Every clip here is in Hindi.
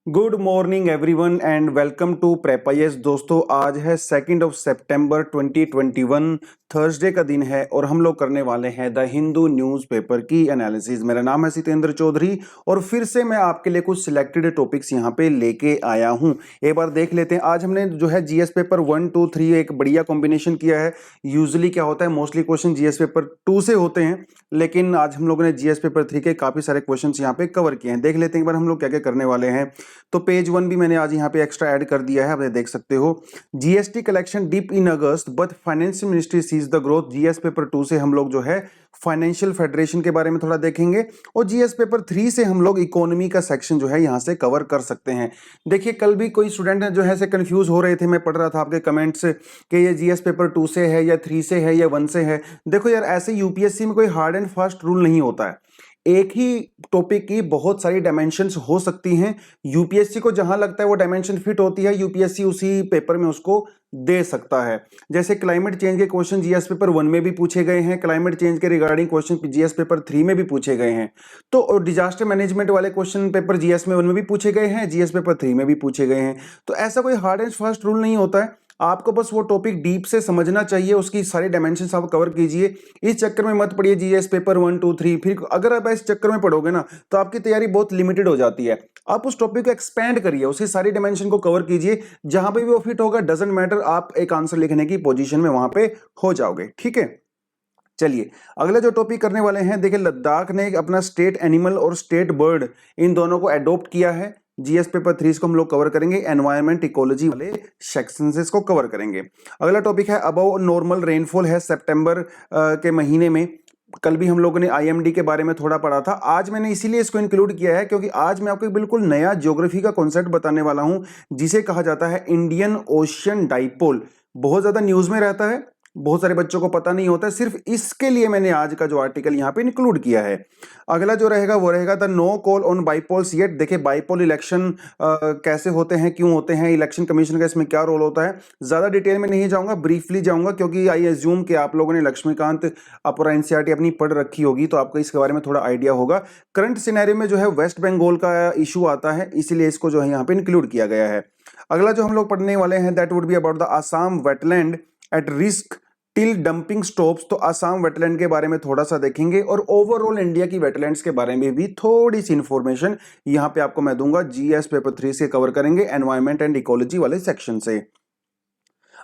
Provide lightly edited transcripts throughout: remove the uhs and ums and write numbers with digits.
Good morning everyone and welcome to प्रेपाइस। दोस्तों आज है 2 सितंबर 2021, थर्सडे का दिन है और हम लोग करने वाले हैं द हिंदू न्यूज़पेपर की एनालिसिस। मेरा नाम है सितेंद्र चौधरी और फिर से मैं आपके लिए कुछ सिलेक्टेड टॉपिक्स यहाँ पे लेके आया हूँ। एक बार देख लेते हैं। आज हमने जो है जीएस पेपर 1, 2, 3 एक बढ़िया कॉम्बिनेशन किया है। यूजुअली क्या होता है, मोस्टली क्वेश्चन जीएस पेपर 2 से होते हैं, लेकिन आज हम लोगों ने जीएस पेपर 3 के काफी सारे क्वेश्चंस यहाँ पे कवर किए हैं। देख लेते हैं एक बार हम लोग क्या क्या करने वाले हैं। तो पेज 1 भी मैंने आज यहाँ पे एक्स्ट्रा ऐड कर दिया है, आप देख सकते हो। GST collection dip in August but finance ministry sees the growth. GS paper 2 से हम लोग जो है फाइनेंशियल फेडरेशन के बारे में थोड़ा देखेंगे और जीएस पेपर 3 से हम लोग इकोनॉमी का सेक्शन जो है यहाँ से कवर कर सकते हैं। देखिए कल भी कोई स्टूडेंट जो है से कंफ्यूज हो रहे थे, मैं पढ़ रहा था आपके कमेंट्स कि ये जीएस पेपर 2 से है या 3 से है या 1 से है। देखो यार, ऐसे यूपीएससी में कोई हार्ड एंड फास्ट रूल नहीं होता है। एक ही टॉपिक की बहुत सारी डायमेंशंस हो सकती हैं। यूपीएससी को जहां लगता है वो डायमेंशन फिट होती है, यूपीएससी उसी पेपर में उसको दे सकता है। जैसे क्लाइमेट चेंज के क्वेश्चन जीएस पेपर 1 में भी पूछे गए हैं, क्लाइमेट चेंज के रिगार्डिंग क्वेश्चन जीएस पेपर 3 में भी पूछे गए हैं। तो डिजास्टर मैनेजमेंट वाले क्वेश्चन पेपर जीएस में 1 में भी पूछे गए हैं, जीएस पेपर 3 में भी पूछे गए हैं। तो ऐसा कोई हार्ड एंड फास्ट रूल नहीं होता है। आपको बस वो टॉपिक डीप से समझना चाहिए, उसकी सारी डायमेंशंस आप कवर कीजिए। इस चक्कर में मत पढ़िए जीएस पेपर 1, 2, 3। फिर अगर आप इस चक्कर में पढ़ोगे ना तो आपकी तैयारी बहुत लिमिटेड हो जाती है। आप उस टॉपिक को एक्सपेंड करिए, उसकी सारी डायमेंशन को कवर कीजिए, जहां पे भी वो फिट होगा डजंट मैटर, आप एक आंसर लिखने की पोजीशन में वहां पे हो जाओगे। ठीक है, चलिए अगला जो टॉपिक करने वाले हैं। देखिए लद्दाख ने अपना स्टेट एनिमल और स्टेट बर्ड इन दोनों को अडॉप्ट किया है। जीएस पेपर 3 को हम लोग कवर करेंगे, एनवायरमेंट इकोलॉजी वाले सेक्शन से इसको कवर करेंगे। अगला टॉपिक है अबव नॉर्मल रेनफॉल है सितंबर के महीने में। कल भी हम लोगों ने आईएमडी के बारे में थोड़ा पढ़ा था। आज मैंने इसीलिए इसको इंक्लूड किया है क्योंकि आज मैं आपको एक बिल्कुल नया ज्योग्राफी का कॉन्सेप्ट बताने वाला हूं, जिसे कहा जाता है इंडियन ओशियन डाइपोल। बहुत ज्यादा न्यूज में रहता है, बहुत सारे बच्चों को पता नहीं होता है, सिर्फ इसके लिए मैंने आज का जो आर्टिकल यहाँ पे इंक्लूड किया है। अगला जो रहेगा वो रहेगा the no call on bypolls yet. देखिए बाइपोल इलेक्शन कैसे होते हैं, क्यों होते हैं, इलेक्शन कमीशन का इसमें क्या रोल होता है। ज्यादा डिटेल में नहीं जाऊंगा, ब्रीफली जाऊंगा, क्योंकि आई एज्यूम कि आप लोगों ने लक्ष्मीकांत अपर एनसीईआरटी अपनी पढ़ रखी होगी, तो आपको इसके बारे में थोड़ा आइडिया होगा। करंट सिनेरियो में जो है वेस्ट बंगाल का इशू आता है, इसीलिए इसको जो है यहाँ पे इंक्लूड किया गया है। अगला जो हम लोग पढ़ने वाले हैं that would be about the Assam wetland at risk till dumping stops. तो आसाम वेटलैंड के बारे में थोड़ा सा देखेंगे और ओवरऑल इंडिया की वेटलैंड्स के बारे में भी थोड़ी सी इंफॉर्मेशन यहाँ पे आपको मैं दूंगा। जीएस पेपर 3 से कवर करेंगे एनवायरमेंट एंड इकोलॉजी वाले सेक्शन से।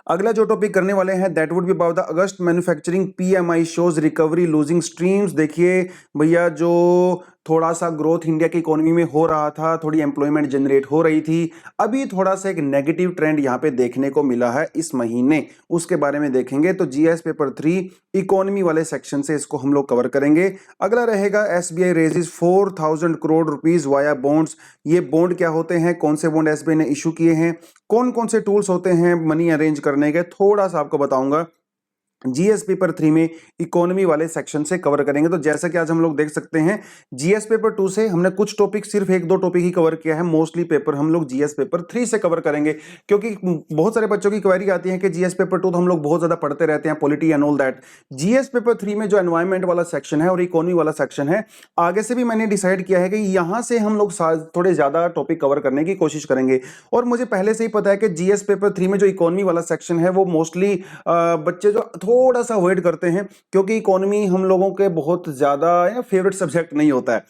अगला जो टॉपिक करने वाले हैं that would be about the August manufacturing PMI shows recovery losing streams. देखिए भैया, जो थोड़ा सा ग्रोथ इंडिया की इकोनॉमी में हो रहा था, थोड़ी एम्प्लॉयमेंट जनरेट हो रही थी, अभी थोड़ा सा एक नेगेटिव ट्रेंड यहाँ पे देखने को मिला है इस महीने, उसके बारे में देखेंगे। तो जीएस पेपर 3 इकोनॉमी वाले सेक्शन से इसको हम लोग कवर करेंगे। अगला रहेगा SBI raises 4000 crore rupees via bonds. ये बॉन्ड क्या होते हैं, कौन से बॉन्ड एसबीआई ने इशू किए हैं, कौन कौन से टूल्स होते हैं मनी अरेंज करने के, थोड़ा सा आपको बताऊंगा। जीएस पेपर 3 में इकोनॉमी वाले सेक्शन से कवर करेंगे। तो जैसा कि आज हम लोग देख सकते हैं, जीएस पेपर 2 से हमने कुछ टॉपिक, सिर्फ 1-2 टॉपिक ही कवर किया है। मोस्टली पेपर हम लोग जीएस पेपर 3 से कवर करेंगे, क्योंकि बहुत सारे बच्चों की क्वेरी आती है कि जीएस पेपर 2 तो हम लोग बहुत ज्यादा पढ़ते रहते हैं, polity and all that. GS paper 3 में जो एनवायरमेंट वाला सेक्शन है और इकोनॉमी वाला सेक्शन है, आगे से भी मैंने डिसाइड किया है कि यहां से हम लोग थोड़े ज्यादा टॉपिक कवर करने की कोशिश करेंगे। और मुझे पहले से ही पता है कि जीएस पेपर 3 में जो इकोनॉमी वाला सेक्शन है वो मोस्टली बच्चे जो थोड़ा सा अवॉइड करते हैं, क्योंकि इकोनॉमी हम लोगों के बहुत ज्यादा फेवरेट सब्जेक्ट नहीं होता है।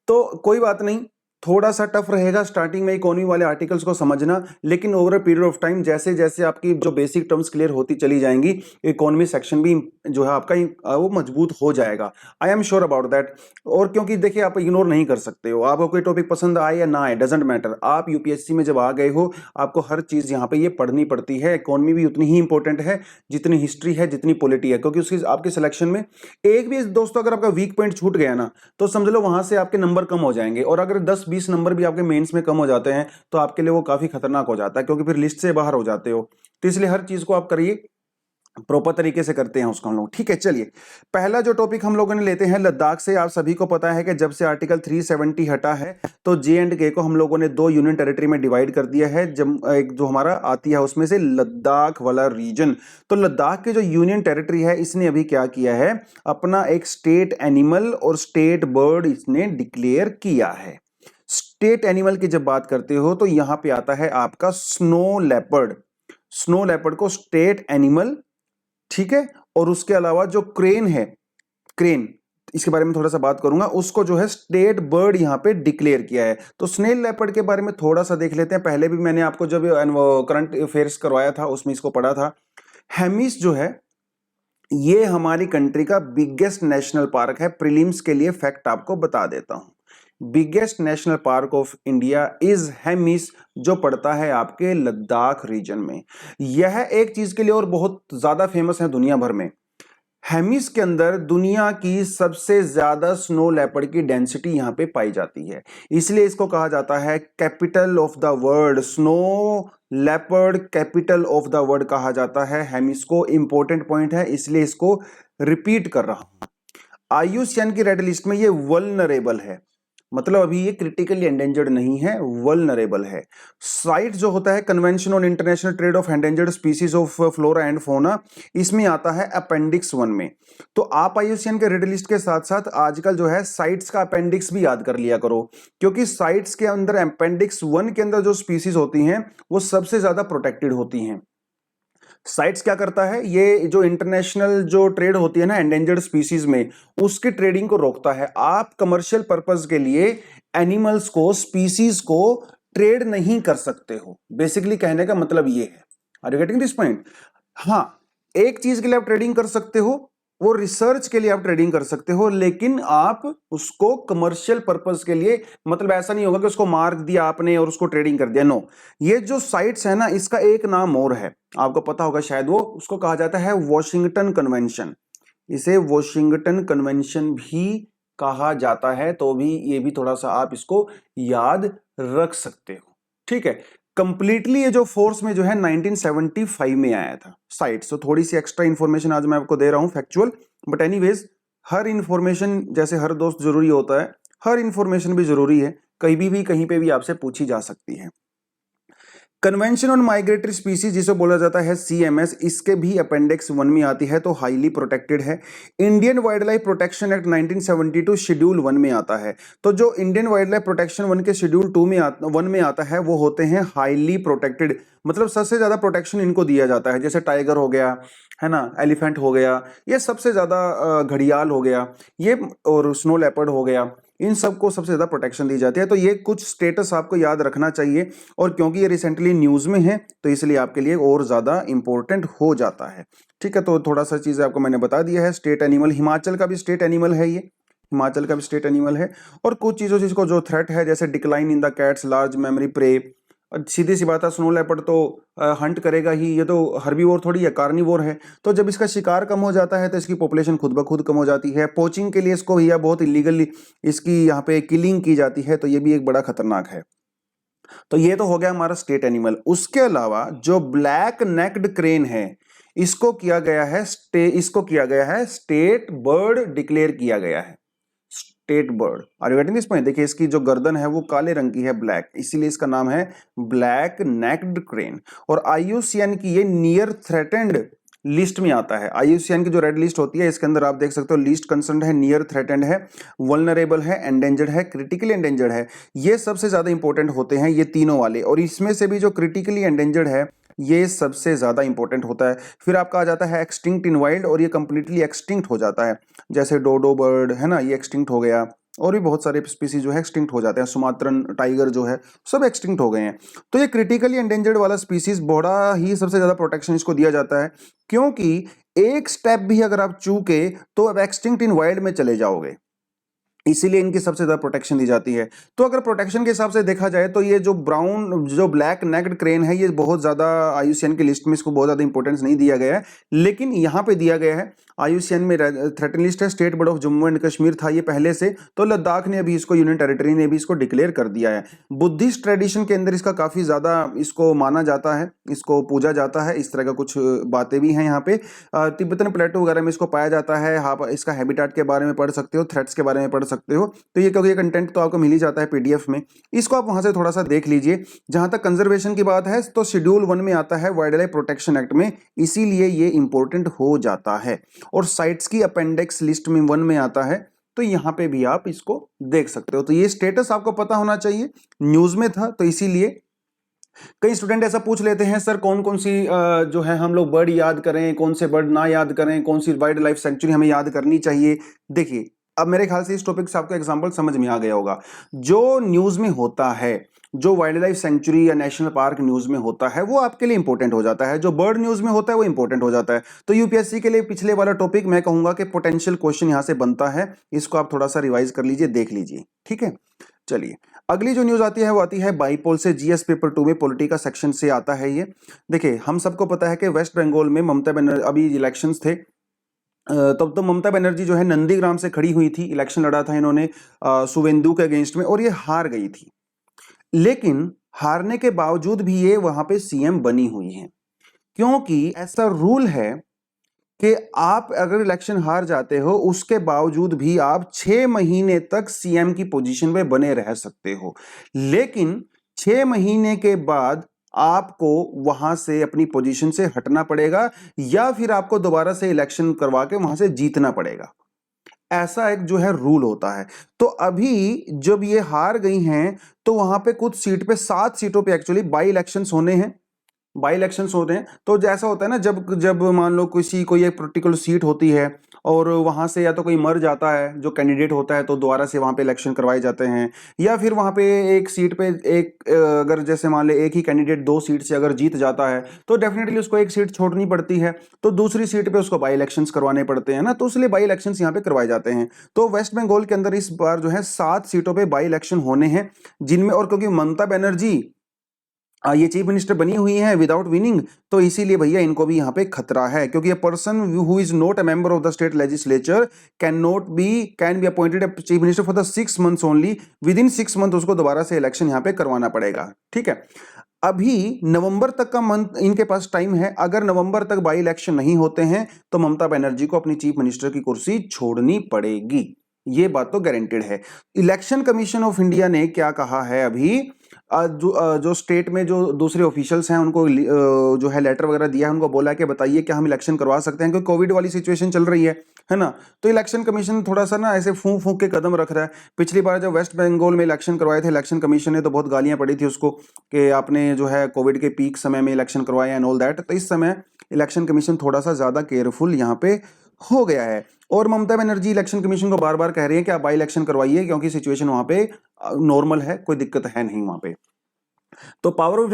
तो कोई बात नहीं, थोड़ा सा टफ रहेगा स्टार्टिंग में इकोनॉमी वाले आर्टिकल्स को समझना, लेकिन over a period of time जैसे जैसे आपकी जो बेसिक टर्म्स क्लियर होती चली जाएंगी, इकोनॉमी सेक्शन भी जो है आपका वो मजबूत हो जाएगा। I am sure about that. और क्योंकि देखिए आप इग्नोर नहीं कर सकते हो, आपको कोई टॉपिक पसंद आए या ना आए, डजेंट मैटर। आप यूपीएससी में जब आ गए हो, आपको हर चीज यहाँ पे ये पढ़नी पड़ती है। इकोनॉमी भी उतनी ही इंपॉर्टेंट है जितनी हिस्ट्री है, जितनी पॉलिटी है, क्योंकि उसकी आपके सिलेक्शन में एक भी दोस्तों अगर आपका वीक पॉइंट छूट गया ना, तो समझ लो वहां से आपके नंबर कम हो जाएंगे। और अगर 10-20 नंबर भी आपके मेंस में कम हो जाते हैं तो आपके लिए वो काफी खतरनाक हो जाता है, क्योंकि फिर लिस्ट से बाहर हो जाते हो। तो इसलिए हर चीज को आप करिए, प्रॉपर तरीके से करते हैं उसको हम लोग। ठीक है, चलिए पहला जो टॉपिक हम लोगों ने लेते हैं लद्दाख से। आप सभी को पता है कि जब से आर्टिकल 370 हटा है तो जे एंड के को हम लोगों ने 2 यूनियन टेरिटरी में डिवाइड कर दिया है। जब एक जो हमारा आती है उसमें से लद्दाख वाला रीजन, तो लद्दाख की जो यूनियन टेरिटरी है, इसने अभी क्या किया है, अपना एक स्टेट एनिमल और स्टेट बर्ड इसने डिक्लेयर किया है। स्टेट एनिमल की जब बात करते हो तो यहां पे आता है आपका स्नो लेपर्ड। स्नो लेपर्ड को स्टेट एनिमल, ठीक है। और उसके अलावा जो क्रेन है, क्रेन, इसके बारे में थोड़ा सा बात करूंगा, उसको जो है स्टेट बर्ड यहां पे डिक्लेयर किया है। तो स्नेल लेपर्ड के बारे में थोड़ा सा देख लेते हैं। पहले भी मैंने आपको जब करंट अफेयर्स करवाया था उसमें इसको पढ़ा था। हेमिस जो है ये हमारी कंट्री का बिगेस्ट नेशनल पार्क है। प्रीलिम्स के लिए फैक्ट आपको बता देता हूं, biggest national park of India is Hemis, जो पड़ता है आपके लद्दाख रीजन में। यह एक चीज के लिए और बहुत ज्यादा फेमस है दुनिया भर में। हेमिस के अंदर दुनिया की सबसे ज्यादा स्नो लेपर्ड की डेंसिटी यहां पे पाई जाती है, इसलिए इसको कहा जाता है capital of the world. Snow leopard capital of the world कहा जाता है हेमिस को। इंपॉर्टेंट पॉइंट है, इसलिए इसको रिपीट कर रहा हूं। आईयूसीएन की रेड लिस्ट में ये वल्नरेबल है, मतलब अभी ये क्रिटिकली एंडेंजर्ड नहीं है, वल्नरेबल है। साइट जो होता है convention on international trade off endangered species of flora and fauna, इसमें आता है अपेंडिक्स 1 में। तो आप आईयूसीएन के रेड लिस्ट के साथ साथ आजकल जो है साइट्स का अपेंडिक्स भी याद कर लिया करो, क्योंकि साइट्स के अंदर अपेंडिक्स 1 के अंदर जो स्पीसीज होती हैं वो सबसे ज्यादा प्रोटेक्टेड होती हैं। साइट्स क्या करता है, ये जो इंटरनेशनल जो ट्रेड होती है ना एंडेंजर्ड स्पीसीज में, उसकी ट्रेडिंग को रोकता है। आप कमर्शियल पर्पस के लिए एनिमल्स को, स्पीसीज को ट्रेड नहीं कर सकते हो। बेसिकली कहने का मतलब ये है। Are you getting this point? हाँ, एक चीज के लिए आप ट्रेडिंग कर सकते हो, वो रिसर्च के लिए आप ट्रेडिंग कर सकते हो, लेकिन आप उसको कमर्शियल पर्पस के लिए, मतलब ऐसा नहीं होगा कि उसको मार्क दिया आपने और उसको ट्रेडिंग कर दिया। नो, ये जो साइट्स है ना, इसका एक नाम और है, आपको पता होगा शायद, वो उसको कहा जाता है वॉशिंगटन कन्वेंशन। इसे वॉशिंगटन कन्वेंशन भी कहा जाता है, तो भी ये भी थोड़ा सा आप इसको याद रख सकते हो, ठीक है। कंप्लीटली ये जो फोर्स में जो है 1975 में आया था साइट्स। तो थोड़ी सी एक्स्ट्रा इंफॉर्मेशन आज मैं आपको दे रहा हूं factual, but anyways her information, जैसे हर दोस्त जरूरी होता है, हर इंफॉर्मेशन भी जरूरी है, कहीं पे भी आपसे पूछी जा सकती है। कन्वेंशन ऑन माइग्रेटरी स्पीसीज जिसे बोला जाता है सीएमएस, इसके भी अपेंडिक्स 1 में आती है, तो हाईली प्रोटेक्टेड है। Indian wild life protection act 1972 schedule 1 में आता है। तो जो इंडियन वाइल्ड लाइफ प्रोटेक्शन 1 के शेड्यूल 1 में आता है वो होते हैं हाईली प्रोटेक्टेड, मतलब सबसे ज्यादा प्रोटेक्शन इनको दिया जाता है। जैसे टाइगर हो गया, है ना, एलिफेंट हो गया, ये सबसे ज्यादा, घड़ियाल हो गया ये, और स्नो लेपर्ड हो गया, इन सबको सबसे ज्यादा प्रोटेक्शन दी जाती है। तो ये कुछ स्टेटस आपको याद रखना चाहिए, और क्योंकि ये रिसेंटली न्यूज में है तो इसलिए आपके लिए और ज्यादा इंपॉर्टेंट हो जाता है, ठीक है। तो थोड़ा सा चीज आपको मैंने बता दिया है। स्टेट एनिमल, हिमाचल का भी स्टेट एनिमल है ये, हिमाचल का भी स्टेट एनिमल है। और कुछ चीजों जिसको जो थ्रेट है, जैसे decline in the cats large mammal prey, सीधी सी बात है, स्नो लेपर्ड तो हंट करेगा ही, ये तो हर्बीवोर थोड़ी है, कार्निवोर है। तो जब इसका शिकार कम हो जाता है तो इसकी पॉपुलेशन खुद ब खुद कम हो जाती है। पोचिंग के लिए इसको भैया बहुत इलीगली इसकी यहाँ पे किलिंग की जाती है, तो ये भी एक बड़ा खतरनाक है। तो ये तो हो गया हमारा स्टेट एनिमल। उसके अलावा जो ब्लैक नेक्ड क्रेन है, इसको किया गया है स्टेट बर्ड डिक्लेयर किया गया है, state bird. Are you getting this point? देखिए इसकी जो गर्दन है वो काले रंग की है, ब्लैक, इसीलिए इसका नाम है ब्लैक नेक्ड क्रेन। और आईयूसीएन की ये नियर थ्रेटेंड लिस्ट में आता है। आईयूसीएन की जो रेड लिस्ट होती है इसके अंदर आप देख सकते हो लिस्ट कंसर्न्ड है, नियर थ्रेटेंड है, वल्नरेबल है, एंडेंजर्ड है, क्रिटिकली एंडेंजर्ड है। ये सबसे ज्यादा इंपॉर्टेंट होते हैं ये तीनों वाले, और इसमें से भी जो क्रिटिकली एंडेंजर्ड है ये सबसे ज्यादा इंपॉर्टेंट होता है। फिर आपका आ जाता है एक्सटिंक्ट इन वाइल्ड, और ये कंप्लीटली एक्सटिंक्ट हो जाता है। जैसे डोडो बर्ड है ना, ये एक्सटिंक्ट हो गया, और भी बहुत सारे स्पीसीज जो है एक्सटिंक्ट हो जाते हैं। सुमात्रन टाइगर जो है सब एक्सटिंक्ट हो गए हैं। तो ये क्रिटिकली एंडेंजर्ड वाला स्पीसीज बड़ा ही सबसे ज्यादा प्रोटेक्शन इसको दिया जाता है, क्योंकि एक स्टेप भी अगर आप चूके तो अब एक्सटिंक्ट इन वाइल्ड में चले जाओगे, इसीलिए इनकी सबसे ज्यादा प्रोटेक्शन दी जाती है। तो अगर प्रोटेक्शन के हिसाब से देखा जाए तो ये जो ब्लैक नेक्ड क्रेन है ये बहुत ज्यादा आईयूसीएन की लिस्ट में इसको बहुत ज्यादा इंपॉर्टेंस नहीं दिया गया है, लेकिन यहाँ पे दिया गया है। आईयूसीएन में थ्रेटन लिस्ट है, state bird of Jammu and Kashmir था ये पहले से, तो लद्दाख ने अभी इसको, यूनियन टेरिटरी ने भी इसको डिक्लेयर कर दिया है। बुद्धिस्ट ट्रेडिशन के अंदर इसका काफी ज्यादा इसको माना जाता है, इसको पूजा जाता है, इस तरह का कुछ बातें भी हैं यहाँ पे। तिब्बतन प्लेटो वगैरह में इसको पाया जाता है। आप इसका हैबिटेट के बारे में पढ़ सकते हो, थ्रेट्स के बारे में पढ़ सकते हो। तो ये क्योंकि ये कंटेंट तो आपको मिल ही जाता है पीडीएफ में, इसको आप वहां से थोड़ा सा देख लीजिए। जहां तक कंजर्वेशन की बात है तो शेड्यूल 1 में आता है वाइल्ड लाइफ प्रोटेक्शन एक्ट में, इसीलिए ये इंपॉर्टेंट हो जाता है। और साइट्स की अपेंडिक्स लिस्ट में 1 में आता है, तो यहाँ पे भी आप इसको देख सकते हो। तो ये स्टेटस आपको पता होना चाहिए, न्यूज में था, तो इसीलिए कई स्टूडेंट ऐसा पूछ लेते हैं सर कौन कौन सी जो है हम लोग बर्ड याद करें, कौन से बर्ड ना याद करें, कौन सी वाइल्ड लाइफ सेंचुरी हमें याद करनी चाहिए। देखिए अब मेरे ख्याल से इस टॉपिक से आपको एग्जांपल समझ में आ गया होगा। जो न्यूज में होता है, जो वाइल्ड लाइफ सेंचुरी या नेशनल पार्क न्यूज में होता है वो आपके लिए इंपॉर्टेंट हो जाता है, जो बर्ड न्यूज में होता है वो इंपॉर्टेंट हो जाता है। तो यूपीएससी के लिए पिछले वाला टॉपिक मैं कहूंगा कि पोटेंशियल क्वेश्चन यहां से बनता है, इसको आप थोड़ा सा रिवाइज कर लीजिए, देख लीजिए, ठीक है। चलिए अगली जो न्यूज आती है वो आती है बाईपोल से, जीएस पेपर 2 में पॉलिटी का सेक्शन से आता है ये। देखिए हम सबको पता है कि वेस्ट बंगाल में ममता बनर्जी, अभी इलेक्शंस थे, तब तो ममता बनर्जी जो है नंदीग्राम से खड़ी हुई थी, इलेक्शन लड़ा था इन्होंने शुवेंदु के अगेंस्ट में, और ये हार गई थी। लेकिन हारने के बावजूद भी ये वहां पे सीएम बनी हुई है, क्योंकि ऐसा रूल है कि आप अगर इलेक्शन हार जाते हो उसके बावजूद भी आप 6 महीने तक सीएम की पोजीशन पे बने रह सकते हो। लेकिन 6 महीने के बाद आपको वहां से अपनी पोजीशन से हटना पड़ेगा, या फिर आपको दोबारा से इलेक्शन करवा के वहां से जीतना पड़ेगा। ऐसा एक जो है रूल होता है। तो अभी जब ये हार गई हैं तो वहां पे कुछ सीट पे, 7 सीटों पे एक्चुअली बाई इलेक्शंस होने हैं, बाई इलेक्शंस होते हैं। तो जैसा होता है ना, जब जब मान लो किसी कोई एक पर्टिकुलर सीट होती है और वहां से या तो कोई मर जाता है जो कैंडिडेट होता है तो दोबारा से वहां पे इलेक्शन करवाए जाते हैं, या फिर वहां पे एक सीट पे एक अगर जैसे मान ले एक ही कैंडिडेट 2 सीट से अगर जीत जाता है तो डेफिनेटली उसको एक सीट छोड़नी पड़ती है, तो दूसरी सीट पे उसको बाई इलेक्शंस करवाने पड़ते हैं ना, तो इसलिए बाई इलेक्शंस यहाँ पे करवाए जाते हैं। तो वेस्ट बंगाल के अंदर इस बार जो है 7 सीटों पे बाई इलेक्शन होने हैं, जिनमें, और क्योंकि ममता बनर्जी ये चीफ मिनिस्टर बनी हुई है विदाउट विनिंग, तो इसीलिए भैया इनको भी यहाँ पे खतरा है, क्योंकि a person who is not a member of the state legislature can be appointed a chief minister for the 6 months only, with in 6 month उसको दोबारा से इलेक्शन यहाँ पे करवाना पड़ेगा, ठीक है। अभी नवंबर तक का मंथ इनके पास टाइम है, अगर नवंबर तक बाई इलेक्शन नहीं होते हैं तो ममता बनर्जी को अपनी चीफ मिनिस्टर की कुर्सी छोड़नी पड़ेगी, ये बात तो गारंटेड है। इलेक्शन कमीशन ऑफ इंडिया ने क्या कहा है अभी, जो स्टेट में जो दूसरे ऑफिशियल्स हैं उनको जो है लेटर वगैरह दिया है, उनको बोला है कि बताइए क्या हम इलेक्शन करवा सकते हैं, क्योंकि कोविड वाली सिचुएशन चल रही है ना। तो इलेक्शन कमीशन थोड़ा सा ना ऐसे फूंक फूंक के कदम रख रहा है। पिछली बार जब वेस्ट बंगाल में इलेक्शन करवाए थे, इलेक्शन कमीशन ने तो बहुत गालियां पड़ी थी उसको कि आपने जो है कोविड के पीक समय में इलेक्शन करवाए एंड ऑल दैट। तो इस समय इलेक्शन कमीशन थोड़ा सा ज्यादा केयरफुल यहाँ पे हो गया है, और ममता बनर्जी इलेक्शन कमीशन को बार बार कह रही है कि आप बाई इलेक्शन करवाइए, क्योंकि सिचुएशन वहां पे नॉर्मल है, कोई दिक्कत है नहीं वहां पे। तो पावर ऑफ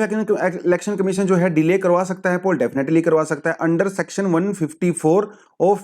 इलेक्शन कमीशन जो है डिले करवा सकता है पोल, डेफिनेटली करवा सकता है, under section 154 of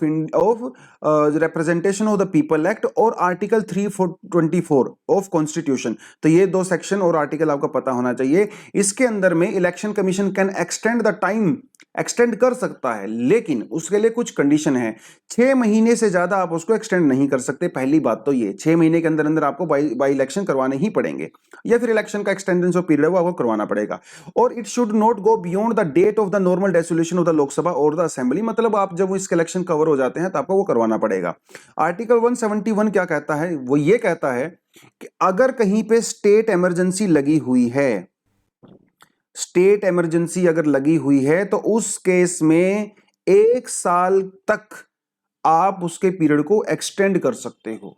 representation of the people act और आर्टिकल 324 ऑफ कॉन्स्टिट्यूशन। तो ये 2 सेक्शन और आर्टिकल आपको पता होना चाहिए। इसके अंदर में election commission can extend the time, extend कर सकता है, लेकिन उसके लिए कुछ कंडीशन है। 6 महीने से ज्यादा आप उसको एक्सटेंड नहीं कर सकते, पहली बात तो ये 6 महीने के अंदर अंदर आपको बाई इलेक्शन करवाने ही पड़ेंगे, या फिर इलेक्शन का एक्सटेंडेंस ऑफ पीरियड वो आपको करवाना पड़ेगा। और it should not go beyond the date of the normal resolution of the Lok Sabha और द असेंबली, मतलब आप जब इसके इलेक्शन कवर हो जाते हैं तो आपको वो करवाना पड़ेगा। आर्टिकल 171 क्या कहता है, वो ये कहता है कि अगर कहीं पे स्टेट इमरजेंसी लगी हुई है, स्टेट इमरजेंसी अगर लगी हुई है तो उस केस में 1 साल तक आप उसके पीरियड को एक्सटेंड कर सकते हो,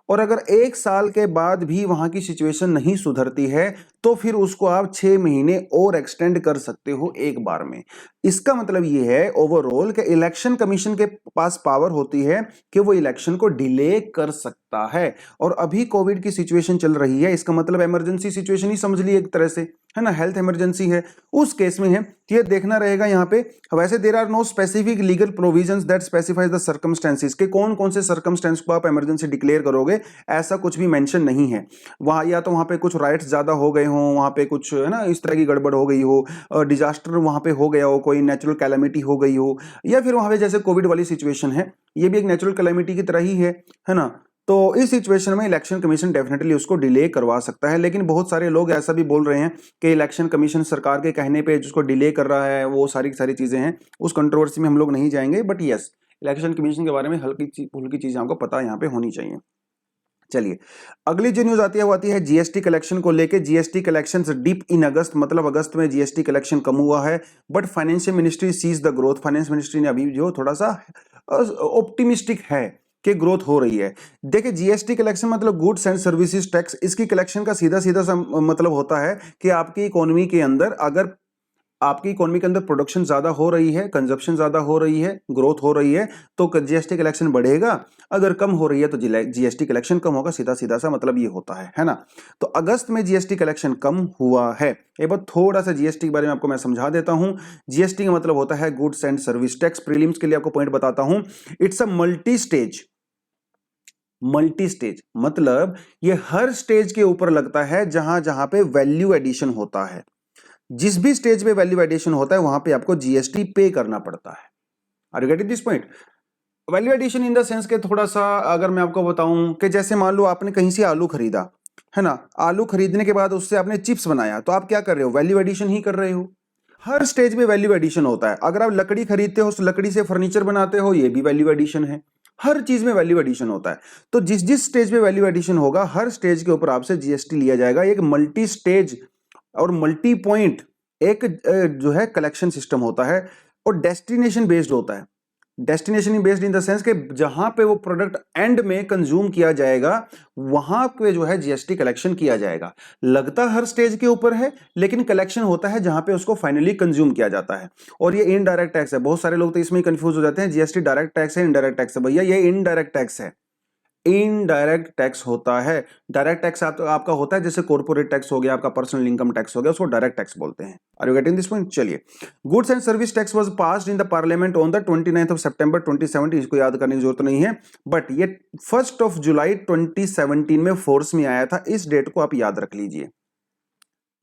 और अगर 1 साल के बाद भी वहां की सिचुएशन नहीं सुधरती है तो फिर उसको आप 6 महीने और एक्सटेंड कर सकते हो एक बार में। इसका मतलब ये है ओवरऑल कि इलेक्शन कमीशन के पास पावर होती है कि वो इलेक्शन को डिले कर सकता है, और अभी कोविड की सिचुएशन चल रही है, इसका मतलब इमरजेंसी सिचुएशन ही समझ ली एक तरह से, है ना, हेल्थ इमरजेंसी है, उस केस में है ये देखना रहेगा यहाँ पे। वैसे there are no specific legal provisions that specifies the circumstances, के कौन कौन से सर्कमस्टेंस को आप इमरजेंसी डिक्लेयर करोगे, ऐसा कुछ भी मेंशन नहीं है वहां। या तो वहां पे कुछ राइट्स ज्यादा हो गए हों, वहां पे कुछ है ना इस तरह की गड़बड़ हो गई हो, डिजास्टर वहां पे हो गया हो, कोई नेचुरल कैलामिटी हो गई हो, या फिर वहां पे जैसे कोविड वाली सिचुएशन है, ये भी एक नेचुरल कैलामिटी की तरह ही है ना। तो इस सिचुएशन में इलेक्शन कमीशन डेफिनेटली उसको डिले करवा सकता है, लेकिन बहुत सारे लोग ऐसा भी बोल रहे हैं कि इलेक्शन कमीशन सरकार के कहने पे जिसको डिले कर रहा है, वो सारी सारी चीजें हैं, उस कंट्रोवर्सी में हम लोग नहीं जाएंगे, बट यस इलेक्शन कमीशन के बारे में हल्की फुल्की चीजें आपको पता यहाँ पे होनी चाहिए। चलिए अगली जो न्यूज आती है वो आती है जीएसटी कलेक्शन को लेके। GST collections dip in August, मतलब अगस्त में जीएसटी कलेक्शन कम हुआ है, but financial ministry sees the growth. Finance ministry ने अभी जो थोड़ा सा ऑप्टिमिस्टिक है कि ग्रोथ हो रही है। देखिए जीएसटी कलेक्शन मतलब गुड्स एंड सर्विसेज टैक्स, इसकी कलेक्शन का सीधा सीधा सा मतलब होता है कि आपकी इकोनॉमी के अंदर, अगर आपकी इकोनॉमी के अंदर प्रोडक्शन ज्यादा हो रही है, कंजप्शन ज्यादा हो रही है, ग्रोथ हो रही है, तो जीएसटी कलेक्शन बढ़ेगा। अगर कम हो रही है तो जीएसटी कलेक्शन कम होगा। सीधा सीधा सा मतलब ये होता है ना। तो अगस्त में जीएसटी कलेक्शन कम हुआ है। एक बार थोड़ा सा जीएसटी के बारे में आपको मैं समझा देता हूं। जीएसटी का मतलब होता है goods and service tax. Prelims के लिए आपको पॉइंट बताता हूं। It's a multi stage. Multi stage मतलब ये हर स्टेज के ऊपर लगता है जहां जहां पे वैल्यू एडिशन होता है। जिस भी स्टेज पे वैल्यू एडिशन होता है वहां पे आपको जीएसटी पे करना पड़ता है। Are you getting this point? Value addition in the sense के थोड़ा सा अगर मैं आपको बताऊं कि जैसे मान लो आपने कहीं से आलू खरीदा है ना, आलू खरीदने के बाद उससे आपने चिप्स बनाया, तो आप क्या कर रहे हो? वैल्यू एडिशन ही कर रहे हो। हर स्टेज में वैल्यू एडिशन होता है। अगर आप लकड़ी खरीदते हो, उस लकड़ी से फर्नीचर बनाते हो, ये भी वैल्यू एडिशन है। हर चीज में वैल्यू एडिशन होता है। तो जिस जिस स्टेज पे वैल्यू एडिशन होगा, हर स्टेज के ऊपर आपसे जीएसटी लिया जाएगा। एक मल्टी स्टेज और मल्टी पॉइंट एक जो है कलेक्शन सिस्टम होता है, और डेस्टिनेशन बेस्ड होता है। Destination based in the sense कि जहां पे वो प्रोडक्ट एंड में कंज्यूम किया जाएगा वहां पे जो है जीएसटी कलेक्शन किया जाएगा। लगता हर स्टेज के ऊपर है, लेकिन कलेक्शन होता है जहां पे उसको फाइनली कंज्यूम किया जाता है। और ये इनडायरेक्ट टैक्स है। बहुत सारे लोग तो इसमें कंफ्यूज हो जाते हैं, जीएसटी डायरेक्ट टैक्स है इनडायरेक्ट टैक्स है। भैया ये इनडायरेक्ट टैक्स है। इनडायरेक्ट टैक्स होता है। डायरेक्ट टैक्स आपका होता है जैसे कॉर्पोरेट टैक्स हो गया, आपका पर्सनल इनकम टैक्स हो गया, उसको डायरेक्ट टैक्स बोलते हैं। Are you getting this point? चलिए, goods and service tax was passed in the parliament on the 29th of September 2017। इसको याद करने की जरूरत नहीं है, बट ये 1 जुलाई 2017 में फोर्स में आया था। इस डेट को आप याद रख लीजिए,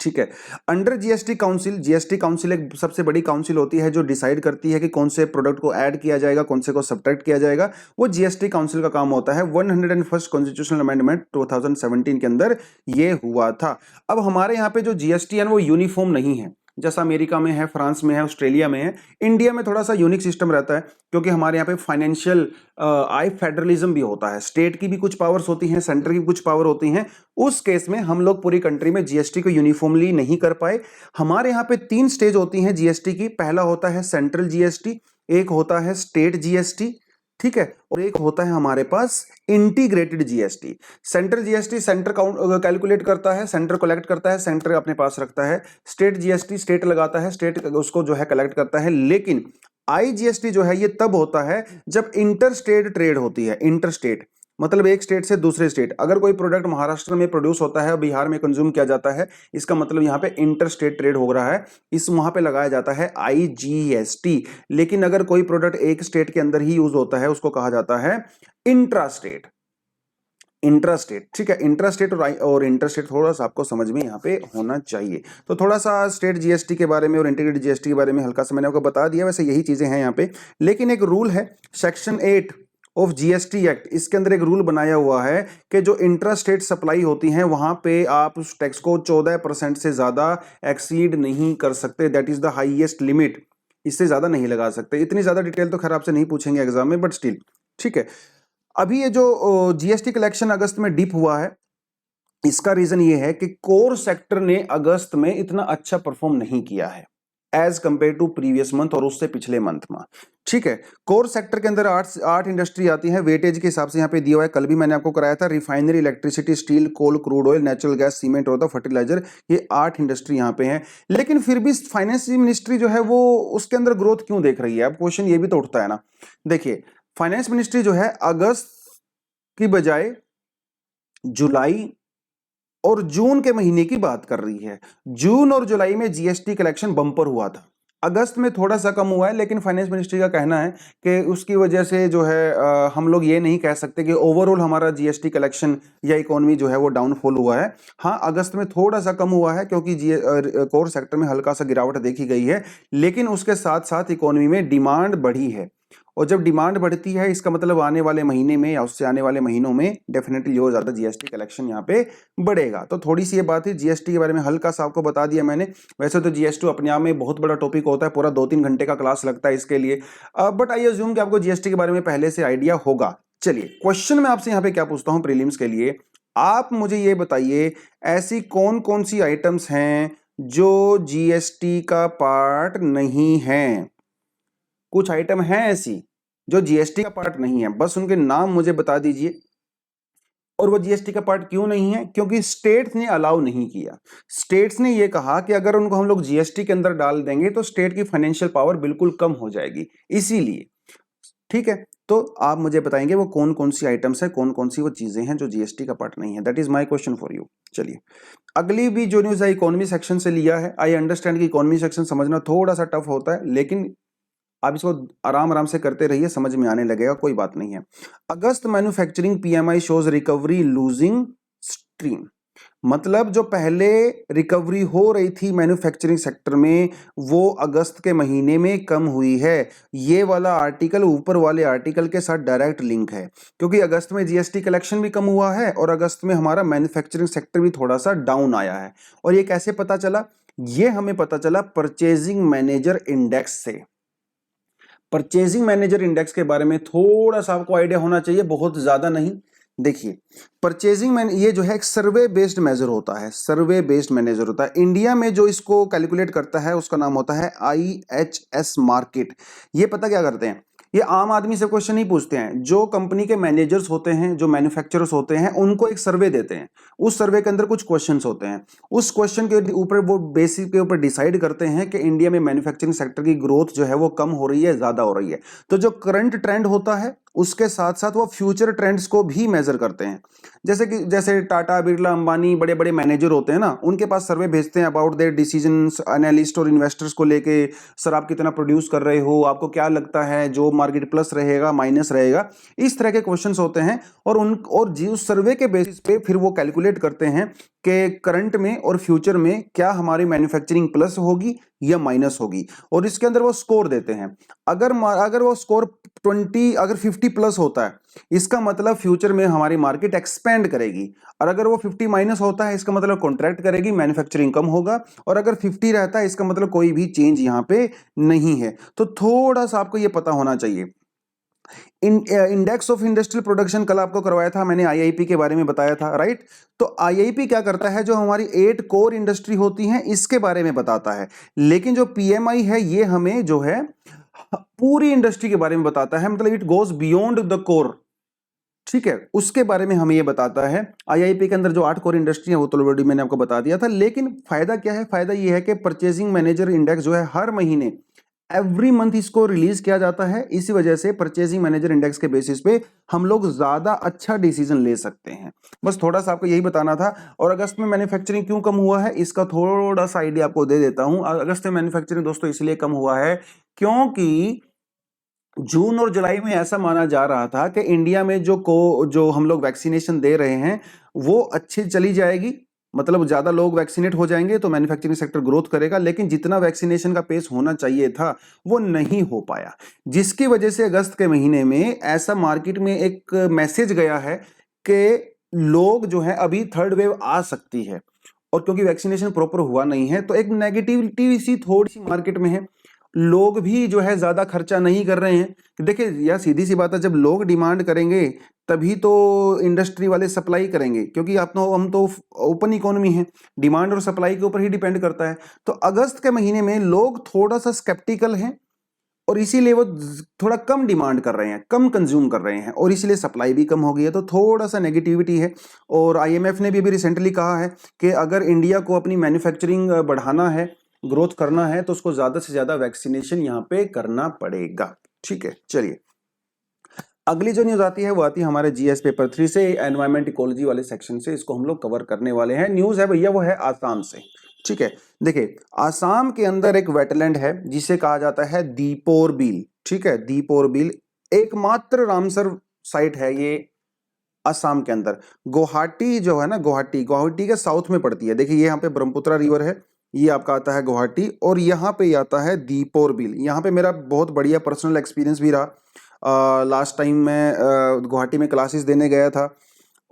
ठीक है। Under GST council, GST council एक सबसे बड़ी काउंसिल होती है जो डिसाइड करती है कि कौन से प्रोडक्ट को ऐड किया जाएगा, कौन से को सब्ट्रैक्ट किया जाएगा। वो जीएसटी काउंसिल का काम होता है। 101st कॉन्स्टिट्यूशनल अमेंडमेंट 2017 के अंदर ये हुआ था। अब हमारे यहाँ पे जो जीएसटी है वो यूनिफॉर्म नहीं है, जैसा अमेरिका में है, फ्रांस में है, ऑस्ट्रेलिया में है। इंडिया में थोड़ा सा यूनिक सिस्टम रहता है, क्योंकि हमारे यहाँ पे फाइनेंशियल आई फेडरलिज्म भी होता है। स्टेट की भी कुछ पावर्स होती हैं, सेंटर की कुछ पावर होती हैं। उस केस में हम लोग पूरी कंट्री में जीएसटी को यूनिफॉर्मली नहीं कर पाए। हमारे यहाँ पे 3 स्टेज होती हैं जीएसटी की। पहला होता है सेंट्रल जीएसटी, एक होता है स्टेट जीएसटी, ठीक है, और एक होता है हमारे पास integrated GST. Central GST centre calculate करता है, सेंटर कलेक्ट करता है, सेंटर अपने पास रखता है। स्टेट जीएसटी स्टेट लगाता है, स्टेट उसको जो है कलेक्ट करता है। लेकिन आईजीएसटी जो है ये तब होता है जब इंटर स्टेट ट्रेड होती है। इंटर स्टेट मतलब एक स्टेट से दूसरे स्टेट। अगर कोई प्रोडक्ट महाराष्ट्र में प्रोड्यूस होता है और बिहार में कंज्यूम किया जाता है, इसका मतलब यहाँ पे इंटर स्टेट ट्रेड हो रहा है, इस वहां पे लगाया जाता है आईजीएसटी। लेकिन अगर कोई प्रोडक्ट एक स्टेट के अंदर ही यूज होता है, उसको कहा जाता है इंट्रा स्टेट। इंट्रास्टेट, ठीक है। इंट्रास्टेट और इंटरस्टेट थोड़ा सा आपको समझ में यहाँ पे होना चाहिए। तो थोड़ा सा स्टेट जीएसटी के बारे में और इंटीग्रेटेड जीएसटी के बारे में हल्का सा मैंने आपको बता दिया। वैसे यही चीजें हैं यहाँ पे, लेकिन एक रूल है सेक्शन 8 ऑफ जीएसटी एक्ट। इसके अंदर एक रूल बनाया हुआ है कि जो इंट्रास्टेट सप्लाई होती हैं वहां पे आप उस टैक्स को 14% से ज्यादा एक्सीड नहीं कर सकते। That is the highest limit. इससे ज्यादा नहीं लगा सकते। इतनी ज्यादा डिटेल तो खैर आपसे नहीं पूछेंगे एग्जाम में, बट स्टिल ठीक है। अभी ये जो जीएसटी कलेक्शन अगस्त में डिप हुआ है, इसका रीजन ये है कि कोर सेक्टर ने अगस्त में इतना अच्छा परफॉर्म नहीं किया है as compared to previous month और उससे पिछले मंथ में, ठीक है। कोर सेक्टर के अंदर आठ इंडस्ट्री आती हैं वेटेज के हिसाब से। यहाँ पे दिया हुआ है, कल भी मैंने आपको कराया था। Refinery, electricity, steel, coal, crude oil, natural gas, cement और फर्टिलाइजर, ये 8 इंडस्ट्री यहाँ पे हैं। लेकिन फिर भी फाइनेंस मिनिस्ट्री जो है वो उसके अंदर ग्रोथ क्यों देख रही है? अब क्वेश्चन ये भी तो उठता है ना। देखिए, फाइनेंस मिनिस्ट्री जो है अगस्त की बजाय जुलाई और जून के महीने की बात कर रही है। जून और जुलाई में जीएसटी कलेक्शन बम्पर हुआ था। अगस्त में थोड़ा सा कम हुआ है, लेकिन फाइनेंस मिनिस्ट्री का कहना है कि उसकी वजह से जो है हम लोग ये नहीं कह सकते कि ओवरऑल हमारा जीएसटी कलेक्शन या इकोनॉमी जो है वो डाउनफॉल हुआ है। हाँ, अगस्त में थोड़ा सा कम हुआ है क्योंकि कोर सेक्टर में हल्का सा गिरावट देखी गई है, लेकिन उसके साथ साथ इकोनॉमी में डिमांड बढ़ी है। और जब डिमांड बढ़ती है, इसका मतलब आने वाले महीने में या उससे आने वाले महीनों में डेफिनेटली और ज्यादा जीएसटी कलेक्शन यहाँ पे बढ़ेगा। तो थोड़ी सी ये बात है, जीएसटी के बारे में हल्का सा आपको बता दिया मैंने। वैसे तो जीएसटी अपने आप में बहुत बड़ा टॉपिक होता है, पूरा 2-3 घंटे का क्लास लगता है इसके लिए, बट आई अज्यूम कि आपको जीएसटी के बारे में पहले से आइडिया होगा। चलिए, क्वेश्चन मैं आपसे यहाँ पे क्या पूछता हूँ प्रीलिम्स के लिए, आप मुझे ये बताइए ऐसी कौन कौन सी आइटम्स हैं जो जीएसटी का पार्ट नहीं है? कुछ आइटम है ऐसी जो जीएसटी का पार्ट नहीं है, बस उनके नाम मुझे बता दीजिए। और वो जीएसटी का पार्ट क्यों नहीं है? क्योंकि स्टेट्स ने अलाउ नहीं किया। स्टेट्स ने ये कहा कि अगर उनको हम लोग जीएसटी के अंदर डाल देंगे तो स्टेट की फाइनेंशियल पावर बिल्कुल कम हो जाएगी, इसीलिए। ठीक है, तो आप मुझे बताएंगे वो कौन कौन सी आइटम्स है, कौन कौन सी वो चीजें हैं जो जीएसटी का पार्ट नहीं है। That is my question for you. चलिए, अगली भी जो न्यूज है इकोनॉमी सेक्शन से लिया है। आई अंडरस्टैंड कि इकोनॉमी सेक्शन समझना थोड़ा सा टफ होता है, लेकिन आप इसको आराम आराम से करते रहिए, समझ में आने लगेगा, कोई बात नहीं है। August manufacturing PMI shows recovery losing steam, मतलब जो पहले रिकवरी हो रही थी मैन्युफैक्चरिंग सेक्टर में वो अगस्त के महीने में कम हुई है। ये वाला आर्टिकल ऊपर वाले आर्टिकल के साथ डायरेक्ट लिंक है, क्योंकि अगस्त में जीएसटी कलेक्शन भी कम हुआ है और अगस्त में हमारा मैन्युफैक्चरिंग सेक्टर भी थोड़ा सा डाउन आया है। और ये कैसे पता चला? ये हमें पता चला परचेजिंग मैनेजर इंडेक्स से। परचेजिंग मैनेजर इंडेक्स के बारे में थोड़ा सा आपको आइडिया होना चाहिए, बहुत ज्यादा नहीं। देखिए, परचेजिंग मैन ये जो है एक सर्वे बेस्ड मेजर होता है, सर्वे बेस्ड मैनेजर होता है। इंडिया में जो इसको कैलकुलेट करता है उसका नाम होता है IHS मार्केट। ये पता क्या करते हैं, ये आम आदमी से क्वेश्चन नहीं पूछते हैं, जो कंपनी के मैनेजर्स होते हैं, जो मैन्युफैक्चरर्स होते हैं, उनको एक सर्वे देते हैं। उस सर्वे के अंदर कुछ क्वेश्चंस होते हैं, उस क्वेश्चन के ऊपर वो बेसिस के ऊपर डिसाइड करते हैं कि इंडिया में मैन्युफैक्चरिंग सेक्टर की ग्रोथ जो है वो कम हो रही है, ज्यादा हो रही है। तो जो करंट ट्रेंड होता है उसके साथ साथ वो फ्यूचर ट्रेंड्स को भी मेजर करते हैं। जैसे टाटा, बिरला, अंबानी, बड़े बड़े मैनेजर होते हैं ना, उनके पास सर्वे भेजते हैं अबाउट देयर डिसीजंस, एनालिस्ट और इन्वेस्टर्स को लेके। सर आप कितना प्रोड्यूस कर रहे हो, आपको क्या लगता है जॉब मार्केट प्लस रहेगा माइनस रहेगा, इस तरह के क्वेश्चंस होते हैं। और जी उस सर्वे के बेसिस पे फिर वो कैलकुलेट करते हैं कि करंट में और फ्यूचर में क्या हमारी मैन्युफैक्चरिंग प्लस होगी या माइनस होगी, और इसके अंदर वो स्कोर देते हैं। अगर वो स्कोर 50 प्लस होता है, इसका मतलब फ्यूचर में हमारी मार्केट एक्सपेंड करेगी, और अगर वो 50 माइनस होता है इसका मतलब कॉन्ट्रैक्ट करेगी, मैन्युफैक्चरिंग कम होगा, और अगर 50 रहता है इसका मतलब कोई भी चेंज यहां पे नहीं है। तो थोड़ा सा आपको ये पता होना चाहिए। इंडेक्स ऑफ इंडस्ट्रियल प्रोडक्शन कल आपको करवाया था मैंने, आईआईपी के बारे में बताया था, राइट। तो आईआईपी क्या करता है, जो हमारी 8 कोर इंडस्ट्री होती हैं इसके बारे में बताता है, लेकिन जो पीएमआई है ये हमें जो है पूरी इंडस्ट्री के बारे में बताता है, मतलब it goes beyond the core. ठीक है, उसके बारे में हमें ये बताता है। आईआईपी के अंदर जो 8 कोर इंडस्ट्री है वो तो ऑलरेडी मैंने आपको बता दिया था, लेकिन फायदा क्या है? फायदा ये है कि परचेजिंग मैनेजर इंडेक्स जो है हर महीने एवरी मंथ इसको रिलीज किया जाता है। इसी वजह से परचेजिंग मैनेजर इंडेक्स के बेसिस पे हम लोग ज्यादा अच्छा डिसीजन ले सकते हैं। बस थोड़ा सा आपको यही बताना था। और अगस्त में मैन्युफैक्चरिंग क्यों कम हुआ है इसका थोड़ा सा आइडिया आपको दे देता हूं। अगस्त में मैन्युफैक्चरिंग दोस्तों इसलिए कम हुआ है क्योंकि जून और जुलाई में ऐसा माना जा रहा था कि इंडिया में जो हम लोग वैक्सीनेशन दे रहे हैं वो अच्छी चली जाएगी, मतलब ज्यादा लोग वैक्सीनेट हो जाएंगे तो मैन्युफैक्चरिंग सेक्टर ग्रोथ करेगा, लेकिन जितना वैक्सीनेशन का पेस होना चाहिए था वो नहीं हो पाया, जिसकी वजह से अगस्त के महीने में ऐसा मार्केट में एक मैसेज गया है कि लोग जो है अभी थर्ड वेव आ सकती है, और क्योंकि वैक्सीनेशन प्रॉपर हुआ नहीं है तो एक नेगेटिविटी सी थोड़ी सी मार्केट में है। लोग भी जो है ज्यादा खर्चा नहीं कर रहे हैं। देखिए यार सीधी सी बात है, जब लोग डिमांड करेंगे तभी तो इंडस्ट्री वाले सप्लाई करेंगे, क्योंकि आप तो हम तो ओपन इकोनॉमी है, डिमांड और सप्लाई के ऊपर ही डिपेंड करता है। तो अगस्त के महीने में लोग थोड़ा सा स्केप्टिकल हैं और इसीलिए वो थोड़ा कम डिमांड कर रहे हैं, कम कंज्यूम कर रहे हैं, और इसीलिए सप्लाई भी कम हो गई है, तो थोड़ा सा नेगेटिविटी है। और आईएमएफ ने भी अभी रिसेंटली कहा है कि अगर इंडिया को अपनी मैन्युफैक्चरिंग बढ़ाना है, ग्रोथ करना है, तो उसको ज्यादा से ज्यादा वैक्सीनेशन यहाँ पे करना पड़ेगा। ठीक है, चलिए अगली जो न्यूज आती है वो आती है हमारे जीएस पेपर 3 से, एनवायरमेंट इकोलॉजी वाले सेक्शन से। इसको हम लोग कवर करने वाले हैं। न्यूज है भैया वो है आसाम से। ठीक है, देखिए आसाम के अंदर एक वेटलैंड है जिसे कहा जाता है दीपोर बिल। ठीक है, दीपोर बिल एकमात्र रामसर साइट है ये असम के अंदर। गुवाहाटी जो है ना, गुवाहाटी के साउथ में पड़ती है। देखिए ये यहाँ पे ब्रह्मपुत्रा रिवर है, ये आपका आता है गुवाहाटी, और यहाँ पे आता है दीपोर बिल। यहाँ पे मेरा बहुत बढ़िया पर्सनल एक्सपीरियंस भी रहा। लास्ट टाइम मैं गुवाहाटी में क्लासेस देने गया था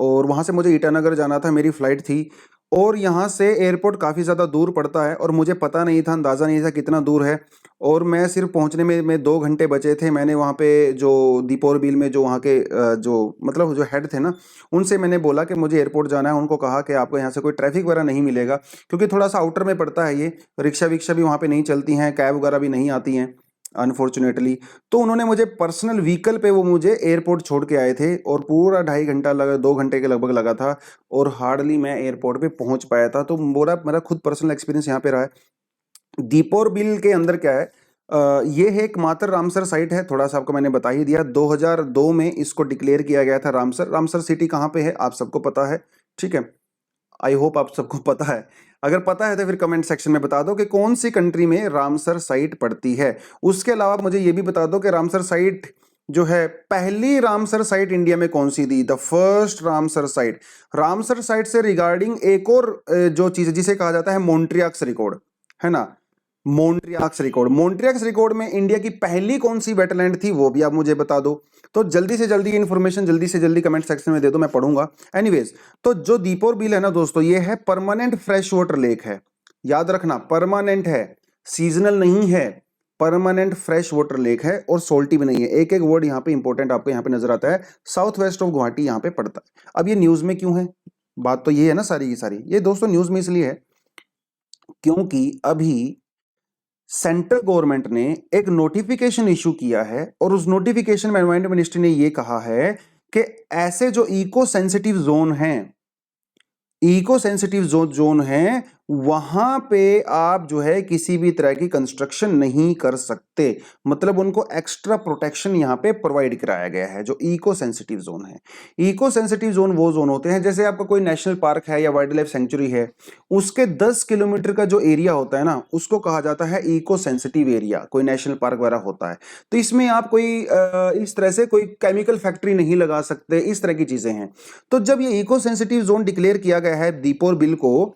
और वहाँ से मुझे ईटानगर जाना था, मेरी फ्लाइट थी, और यहाँ से एयरपोर्ट काफ़ी ज़्यादा दूर पड़ता है और मुझे पता नहीं था, अंदाज़ा नहीं था कितना दूर है। और मैं सिर्फ पहुँचने में 2 घंटे बचे थे। मैंने वहाँ पे जो दीपोर बिल में जो वहाँ के जो मतलब जो हेड थे ना, उनसे मैंने बोला कि मुझे एयरपोर्ट जाना है। उनको कहा कि आपको यहाँ से कोई ट्रैफिक वगैरह नहीं मिलेगा, क्योंकि थोड़ा सा आउटर में पड़ता है ये, रिक्शा विक्शा भी वहाँ पे नहीं चलती हैं, कैब वगैरह भी नहीं आती हैं। अनफॉर्चुनेटली। तो उन्होंने मुझे पर्सनल व्हीकल पे वो मुझे एयरपोर्ट छोड़ के आए थे और पूरा 2.5 घंटा लगा, 2 घंटे के लगभग लगा था और हार्डली मैं एयरपोर्ट पे पहुंच पाया था। तो मेरा खुद पर्सनल एक्सपीरियंस यहाँ पे रहा है। दीपोर बिल के अंदर क्या है, ये है एक मात्र रामसर साइट है, थोड़ा सा आपको मैंने बता ही दिया। 2002 में इसको डिक्लेयर किया गया था रामसर। रामसर सिटी कहाँ पे है आप सबको पता है, ठीक है, आई होप आप सबको पता है। अगर पता है तो फिर कमेंट सेक्शन में बता दो कि कौन सी कंट्री में रामसर साइट पड़ती है। उसके अलावा मुझे ये भी बता दो कि रामसर साइट जो है, पहली रामसर साइट इंडिया में कौन सी थी, the first Ramsar site. Ramsar site से रिगार्डिंग एक और जो चीज है जिसे कहा जाता है मोन्ट्रियक्स रिकॉर्ड, है ना, मोन्ट्रियक्स रिकॉर्ड। मोन्ट्रियक्स रिकॉर्ड में इंडिया की पहली कौन सी वेटलैंड थी वो भी आप मुझे बता दो। तो जल्दी से जल्दी इन्फॉर्मेशन जल्दी से जल्दी कमेंट सेक्शन में दे दो, मैं पढ़ूंगा। एनीवेज, तो जो दीपोर बिल है ना दोस्तों, ये है परमानेंट फ्रेश वाटर लेक है, याद रखना परमानेंट है, सीजनल नहीं है, परमानेंट फ्रेश वाटर लेक है और सोल्टी भी नहीं है। एक एक वर्ड यहाँ पे इंपॉर्टेंट आपको यहाँ पे नजर आता है। साउथ वेस्ट ऑफ गुवाहाटी यहाँ पे पड़ता है। अब ये न्यूज में क्यों है, बात तो ये है ना सारी की सारी, ये दोस्तों न्यूज में इसलिए है क्योंकि अभी सेंट्रल गवर्नमेंट ने एक नोटिफिकेशन इशू किया है और उस नोटिफिकेशन में एनवायरमेंट मिनिस्ट्री ने यह कहा है कि ऐसे जो इको सेंसिटिव जोन हैं, इको सेंसिटिव जोन है, वहां पे आप जो है किसी भी तरह की कंस्ट्रक्शन नहीं कर सकते। मतलब उनको एक्स्ट्रा प्रोटेक्शन यहां पे प्रोवाइड कराया गया है जो इको सेंसिटिव जोन है। इको सेंसिटिव जोन वो जोन होते हैं, जैसे आपका कोई नेशनल पार्क है या वाइल्ड लाइफ सेंचुरी है, उसके 10 किलोमीटर का जो एरिया होता है ना, उसको कहा जाता है इको सेंसिटिव एरिया। कोई नेशनल पार्क वगैरह होता है तो इसमें आप कोई इस तरह से कोई केमिकल फैक्ट्री नहीं लगा सकते, इस तरह की चीजें हैं। तो जब ये इको सेंसिटिव जोन डिक्लेयर किया गया है दीपोर बिल को,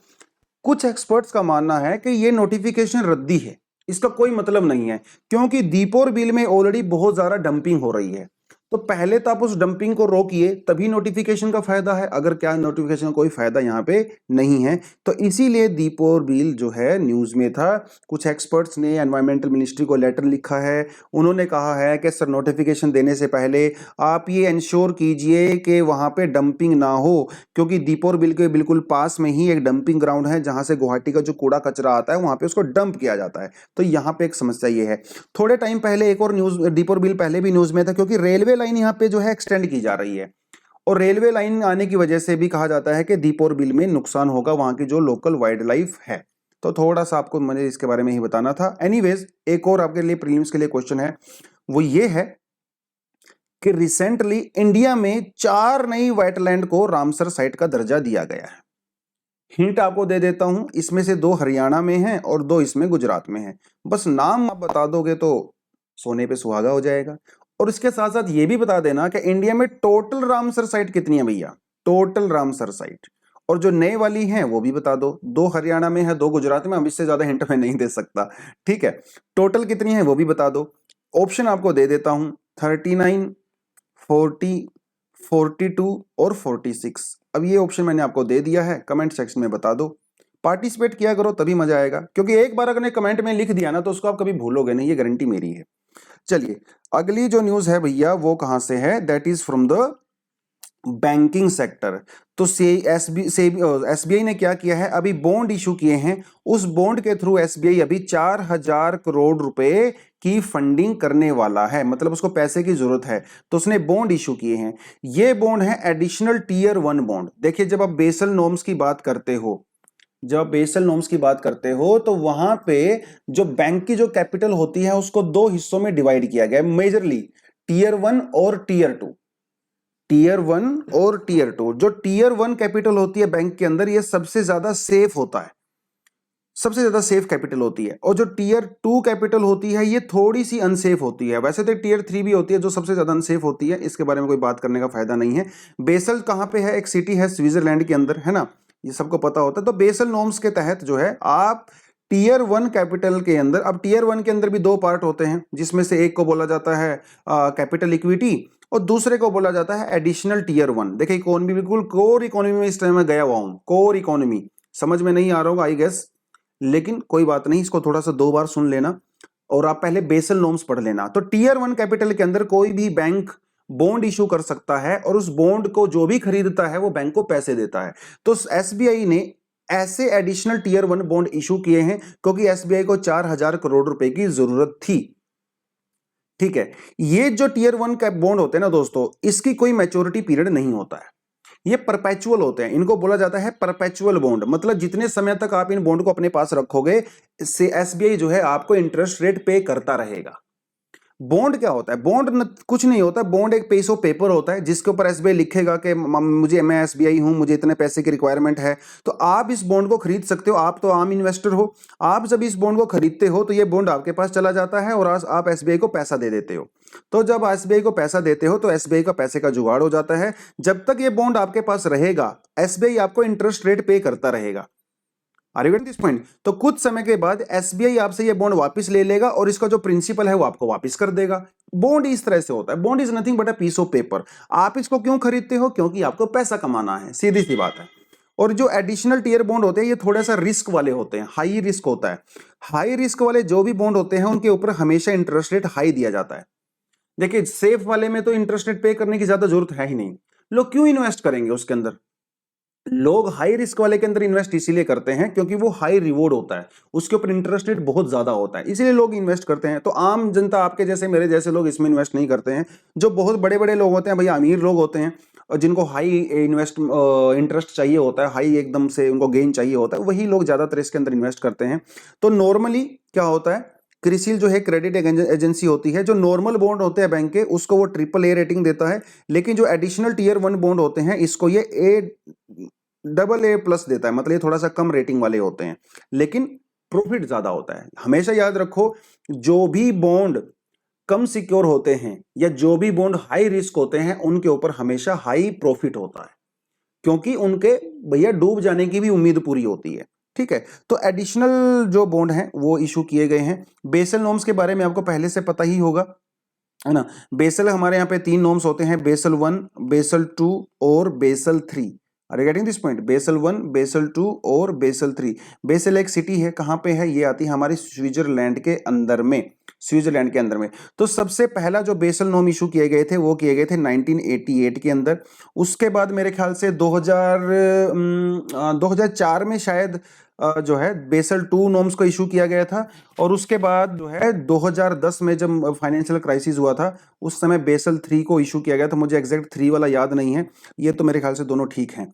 कुछ एक्सपर्ट्स का मानना है कि ये नोटिफिकेशन रद्दी है, इसका कोई मतलब नहीं है, क्योंकि दीपोर बिल में ऑलरेडी बहुत ज्यादा डंपिंग हो रही है। तो पहले तो आप उस डंपिंग को रोकिए, तभी नोटिफिकेशन का फायदा है। अगर क्या नोटिफिकेशन का कोई फायदा यहाँ पे नहीं है, तो इसीलिए दीपोर बिल जो है न्यूज में था। कुछ एक्सपर्ट्स ने एनवायरमेंटल मिनिस्ट्री को लेटर लिखा है, उन्होंने कहा है कि सर नोटिफिकेशन देने से पहले आप ये इंश्योर कीजिए कि वहां पे डंपिंग ना हो, क्योंकि दीपोर बिल के बिल्कुल पास में ही एक डंपिंग ग्राउंड है जहां से गुवाहाटी का जो कूड़ा कचरा आता है वहां पे उसको डंप किया जाता है। तो यहाँ पे एक समस्या ये है। थोड़े टाइम पहले एक और न्यूज, दीपोर बिल पहले भी न्यूज में था, क्योंकि रेलवे लाइन यहाँ पे जो है एक्सटेंड की जा रही है और रेलवे लाइन आने की वजह से भी कहा जाता है कि दीपोर बिल में नुकसान होगा वहां की जो लोकल वाइल्ड लाइफ है। तो थोड़ा सा आपको मुझे इसके बारे में ही बताना था। एनीवेज, एक और आपके लिए प्रीलिम्स के लिए क्वेश्चन है, वो ये है कि रिसेंटली इंडिया में 4 नई वेटलैंड को रामसर साइट का दर्जा दिया गया है। हिंट आपको दे देता हूं, इसमें से 2 हरियाणा में हैं और 2 इसमें गुजरात में हैं। बस नाम आप बता दोगे तो सोने पे सुहागा हो जाएगा। और इसके साथ साथ ये भी बता देना कि इंडिया में टोटल रामसर साइट कितनी है भैया, टोटल रामसर साइट। और जो नए वाली हैं वो भी बता दो, 2 हरियाणा में है, 2 गुजरात में। अब इससे ज्यादा हिंट मैं नहीं दे सकता, ठीक है। टोटल कितनी है वो भी बता दो। ऑप्शन आपको दे देता हूं, 39, 40, 42 और 46। अब ये ऑप्शन मैंने आपको दे दिया है, कमेंट सेक्शन में बता दो। पार्टिसिपेट किया करो तभी मजा आएगा, क्योंकि एक बार अगर कमेंट में लिख दिया ना तो उसको आप कभी भूलोगे नहीं, ये गारंटी मेरी है। चलिए, अगली जो न्यूज है भैया वो कहां से है, that is from the banking sector. तो एसबीआई ने क्या किया है, अभी बॉन्ड इशू किए हैं। उस बॉन्ड के थ्रू एसबीआई अभी 4,000 करोड़ रुपए की फंडिंग करने वाला है, मतलब उसको पैसे की जरूरत है, तो उसने बॉन्ड इशू किए हैं। ये बॉन्ड है एडिशनल टीयर 1 बॉन्ड। देखिए, जब आप बेसल नॉर्म्स की बात करते हो, जब आप बेसल नॉर्म्स की बात करते हो तो वहां पे जो बैंक की जो कैपिटल होती है उसको 2 हिस्सों में डिवाइड किया गया है मेजरली, टीयर 1 और टीयर 2। टीयर 1 और टीयर 2, जो टीयर 1 कैपिटल होती है बैंक के अंदर, ये सबसे ज्यादा सेफ होता है, सबसे ज्यादा सेफ कैपिटल होती है। और जो टीयर 2 कैपिटल होती है ये थोड़ी सी अनसेफ होती है। वैसे तो टीयर 3 भी होती है जो सबसे ज्यादा अनसेफ होती है, इसके बारे में कोई बात करने का फायदा नहीं है। बेसल कहां पे है, एक सिटी है स्विट्जरलैंड के अंदर, है ना, ये सबको पता होता है। तो बेसल नॉर्म्स के तहत जो है आप टीयर 1 कैपिटल के अंदर, अब टीयर 1 के अंदर भी 2 पार्ट होते हैं, जिसमें से एक को बोला जाता है कैपिटल इक्विटी और दूसरे को बोला जाता है एडिशनल टीयर 1। देखिए, इकोनॉमी, बिल्कुल कोर इकोनॉमी में इस टाइम में गया हुआ हूं, कोर इकोनॉमी समझ में नहीं आ रहा होगा आई गेस, लेकिन कोई बात नहीं, इसको थोड़ा सा 2 बार सुन लेना और आप पहले बेसल नॉर्म्स पढ़ लेना। तो टीयर 1 कैपिटल के अंदर कोई भी बैंक बॉन्ड इशू कर सकता है और उस बॉन्ड को जो भी खरीदता है वो बैंक को पैसे देता है। तो एसबीआई ने ऐसे एडिशनल टीयर 1 बॉन्ड इशू किए हैं क्योंकि एसबीआई को 4,000 करोड़ रुपए की जरूरत थी। ठीक है। ये जो टीयर 1 का बॉन्ड होते हैं ना दोस्तों, इसकी कोई मैच्योरिटी पीरियड नहीं होता है, ये परपेचुअल होते हैं, इनको बोला जाता है परपेचुअल बॉन्ड। मतलब जितने समय तक आप इन बॉन्ड को अपने पास रखोगे, इससे एसबीआई जो है आपको इंटरेस्ट रेट पे करता रहेगा। बॉन्ड क्या होता है? बॉन्ड कुछ नहीं होता, बॉन्ड एक पीस ऑफ पेपर होता है जिसके ऊपर एसबीआई लिखेगा कि मैं एसबीआई हूं, मुझे इतने पैसे की रिक्वायरमेंट है, तो आप इस बॉन्ड को खरीद सकते हो। आप तो आम इन्वेस्टर हो, आप जब इस बॉन्ड को खरीदते हो तो ये बॉन्ड आपके पास चला जाता है और आज आप एसबीआई को पैसा दे देते हो। तो जब एसबीआई को पैसा देते हो तो एसबीआई का पैसे का जुगाड़ हो जाता है। जब तक ये बॉन्ड आपके पास रहेगा, एसबीआई आपको इंटरेस्ट रेट पे करता रहेगा। Are you getting this point? तो कुछ समय के बाद एसबीआई आपसे ये बॉन्ड वापस ले लेगा और इसका जो प्रिंसिपल है वो आपको वापस कर देगा। बॉन्ड इस तरह से होता है। Bond is nothing but a piece of paper. आप इसको क्यों खरीदते हो? क्योंकि आपको पैसा कमाना है, सीधी सी बात है। और जो एडिशनल टीयर बॉन्ड होते हैं ये थोड़ा सा रिस्क वाले होते हैं, हाई रिस्क होता है। हाई रिस्क वाले जो भी बॉन्ड होते हैं उनके ऊपर हमेशा इंटरेस्ट रेट हाई दिया जाता है। देखिए सेफ वाले में तो इंटरेस्ट रेट पे करने की ज्यादा जरूरत है ही नहीं, लोग क्यों इन्वेस्ट करेंगे उसके अंदर? लोग हाई रिस्क वाले के अंदर इन्वेस्ट इसीलिए करते हैं क्योंकि वो हाई रिवॉर्ड होता है, उसके ऊपर इंटरेस्ट रेट बहुत ज्यादा होता है, इसीलिए लोग इन्वेस्ट करते हैं। तो आम जनता, आपके जैसे मेरे जैसे लोग इसमें इन्वेस्ट नहीं करते हैं। जो बहुत बड़े बड़े लोग होते हैं भैया, अमीर लोग होते हैं और जिनको हाई इंटरेस्ट चाहिए होता है, हाई एकदम से उनको गेन चाहिए होता है, वही लोग ज्यादातर इसके अंदर इन्वेस्ट करते हैं। तो नॉर्मली क्या होता है, क्रिसिल जो है क्रेडिट एजेंसी होती है, जो नॉर्मल बॉन्ड होते हैं बैंक के उसको वो AAA रेटिंग देता है, लेकिन जो एडिशनल टीयर 1 बॉन्ड होते हैं इसको ये AA+ देता है। मतलब ये थोड़ा सा कम रेटिंग वाले होते हैं, लेकिन प्रॉफिट ज्यादा होता है। हमेशा याद रखो, जो भी बॉन्ड कम सिक्योर होते हैं या जो भी बॉन्ड हाई रिस्क होते हैं उनके ऊपर हमेशा हाई प्रॉफिट होता है, क्योंकि उनके भैया डूब जाने की भी उम्मीद पूरी होती है। ठीक है, तो एडिशनल जो बॉन्ड हैं वो इशू किए गए हैं। बेसल नॉर्म्स के बारे में आपको पहले से पता ही होगा, है ना। बेसल हमारे यहाँ पे 3 नॉर्म्स होते हैं, बेसल 1, बेसल 2 और Basel 3। Are you getting this point? Basel 1, Basel 2 और बेसल 3। बेसल एक सिटी है, कहाँ पे है? ये आती है हमारी स्विट्जरलैंड के अंदर में, स्विट्जरलैंड के अंदर में। तो सबसे पहला जो बेसल नॉर्म इशू किए गए थे वो किए गए थे 1988 के अंदर। उसके बाद मेरे ख्याल से 2004 में शायद जो है बेसल 2 नॉर्म्स को इशू किया गया था। और उसके बाद जो है 2010 में जब फाइनेंशियल क्राइसिस हुआ था उस समय बेसल 3 को इशू किया गया था। मुझे एग्जैक्ट 3 वाला याद नहीं है, ये तो मेरे ख्याल से दोनों ठीक हैं।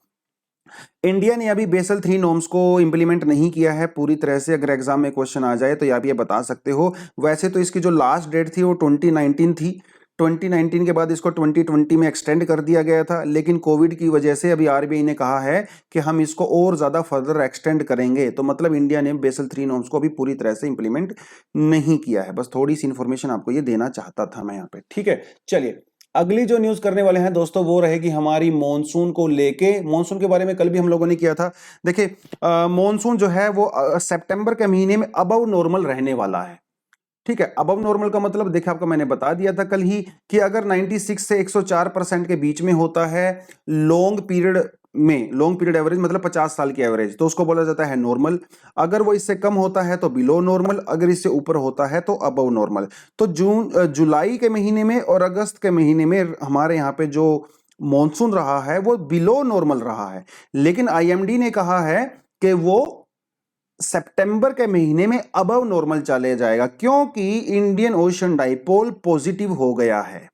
इंडिया ने अभी बेसल 3 नॉर्म्स को इंप्लीमेंट नहीं किया है पूरी तरह से। अगर एग्जाम में क्वेश्चन आ जाए तो आप ये बता सकते हो। वैसे तो इसकी जो लास्ट डेट थी वो 2019 थी। 2019 के बाद इसको 2020 में एक्सटेंड कर दिया गया था, लेकिन कोविड की वजह से अभी आरबीआई ने कहा है कि हम इसको और ज्यादा फर्दर एक्सटेंड करेंगे। तो मतलब इंडिया ने बेसल 3 नॉर्म्स को अभी पूरी तरह से इंप्लीमेंट नहीं किया है। बस थोड़ी सी इंफॉर्मेशन आपको ये देना चाहता था मैं यहाँ पे। ठीक है, चलिए अगली जो न्यूज करने वाले हैं दोस्तों वो रहेगी हमारी मॉनसून को लेके। मॉनसून के बारे में कल भी हम लोगों ने किया था। देखिए मॉनसून जो है वो सितंबर के महीने में अबव नॉर्मल रहने वाला है। ठीक है, अबव नॉर्मल का मतलब देखिए आपको मैंने बता दिया था कल ही कि अगर 96 से 104% के बीच में होता है लॉन्ग पीरियड में, लॉन्ग पीरियड एवरेज मतलब 50 साल की एवरेज, तो उसको बोला जाता है नॉर्मल। अगर वो इससे कम होता है तो बिलो नॉर्मल, अगर इससे ऊपर होता है तो अबव नॉर्मल। तो जुलाई के महीने में और अगस्त के महीने में हमारे यहाँ पे जो मॉनसून रहा है वो बिलो नॉर्मल रहा है, लेकिन आईएमडी ने कहा है कि वो सितंबर के महीने में अबव नॉर्मल चले जाएगा, क्योंकि इंडियन ओशन डाइपोल पॉजिटिव हो गया है।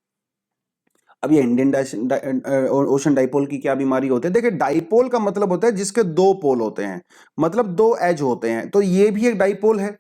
अब ये इंडियन ओशन डाइपोल की क्या बीमारी होती है? देखिए डाइपोल का मतलब होता है जिसके 2 पोल होते हैं, मतलब 2 एज होते हैं। तो ये भी एक डाइपोल है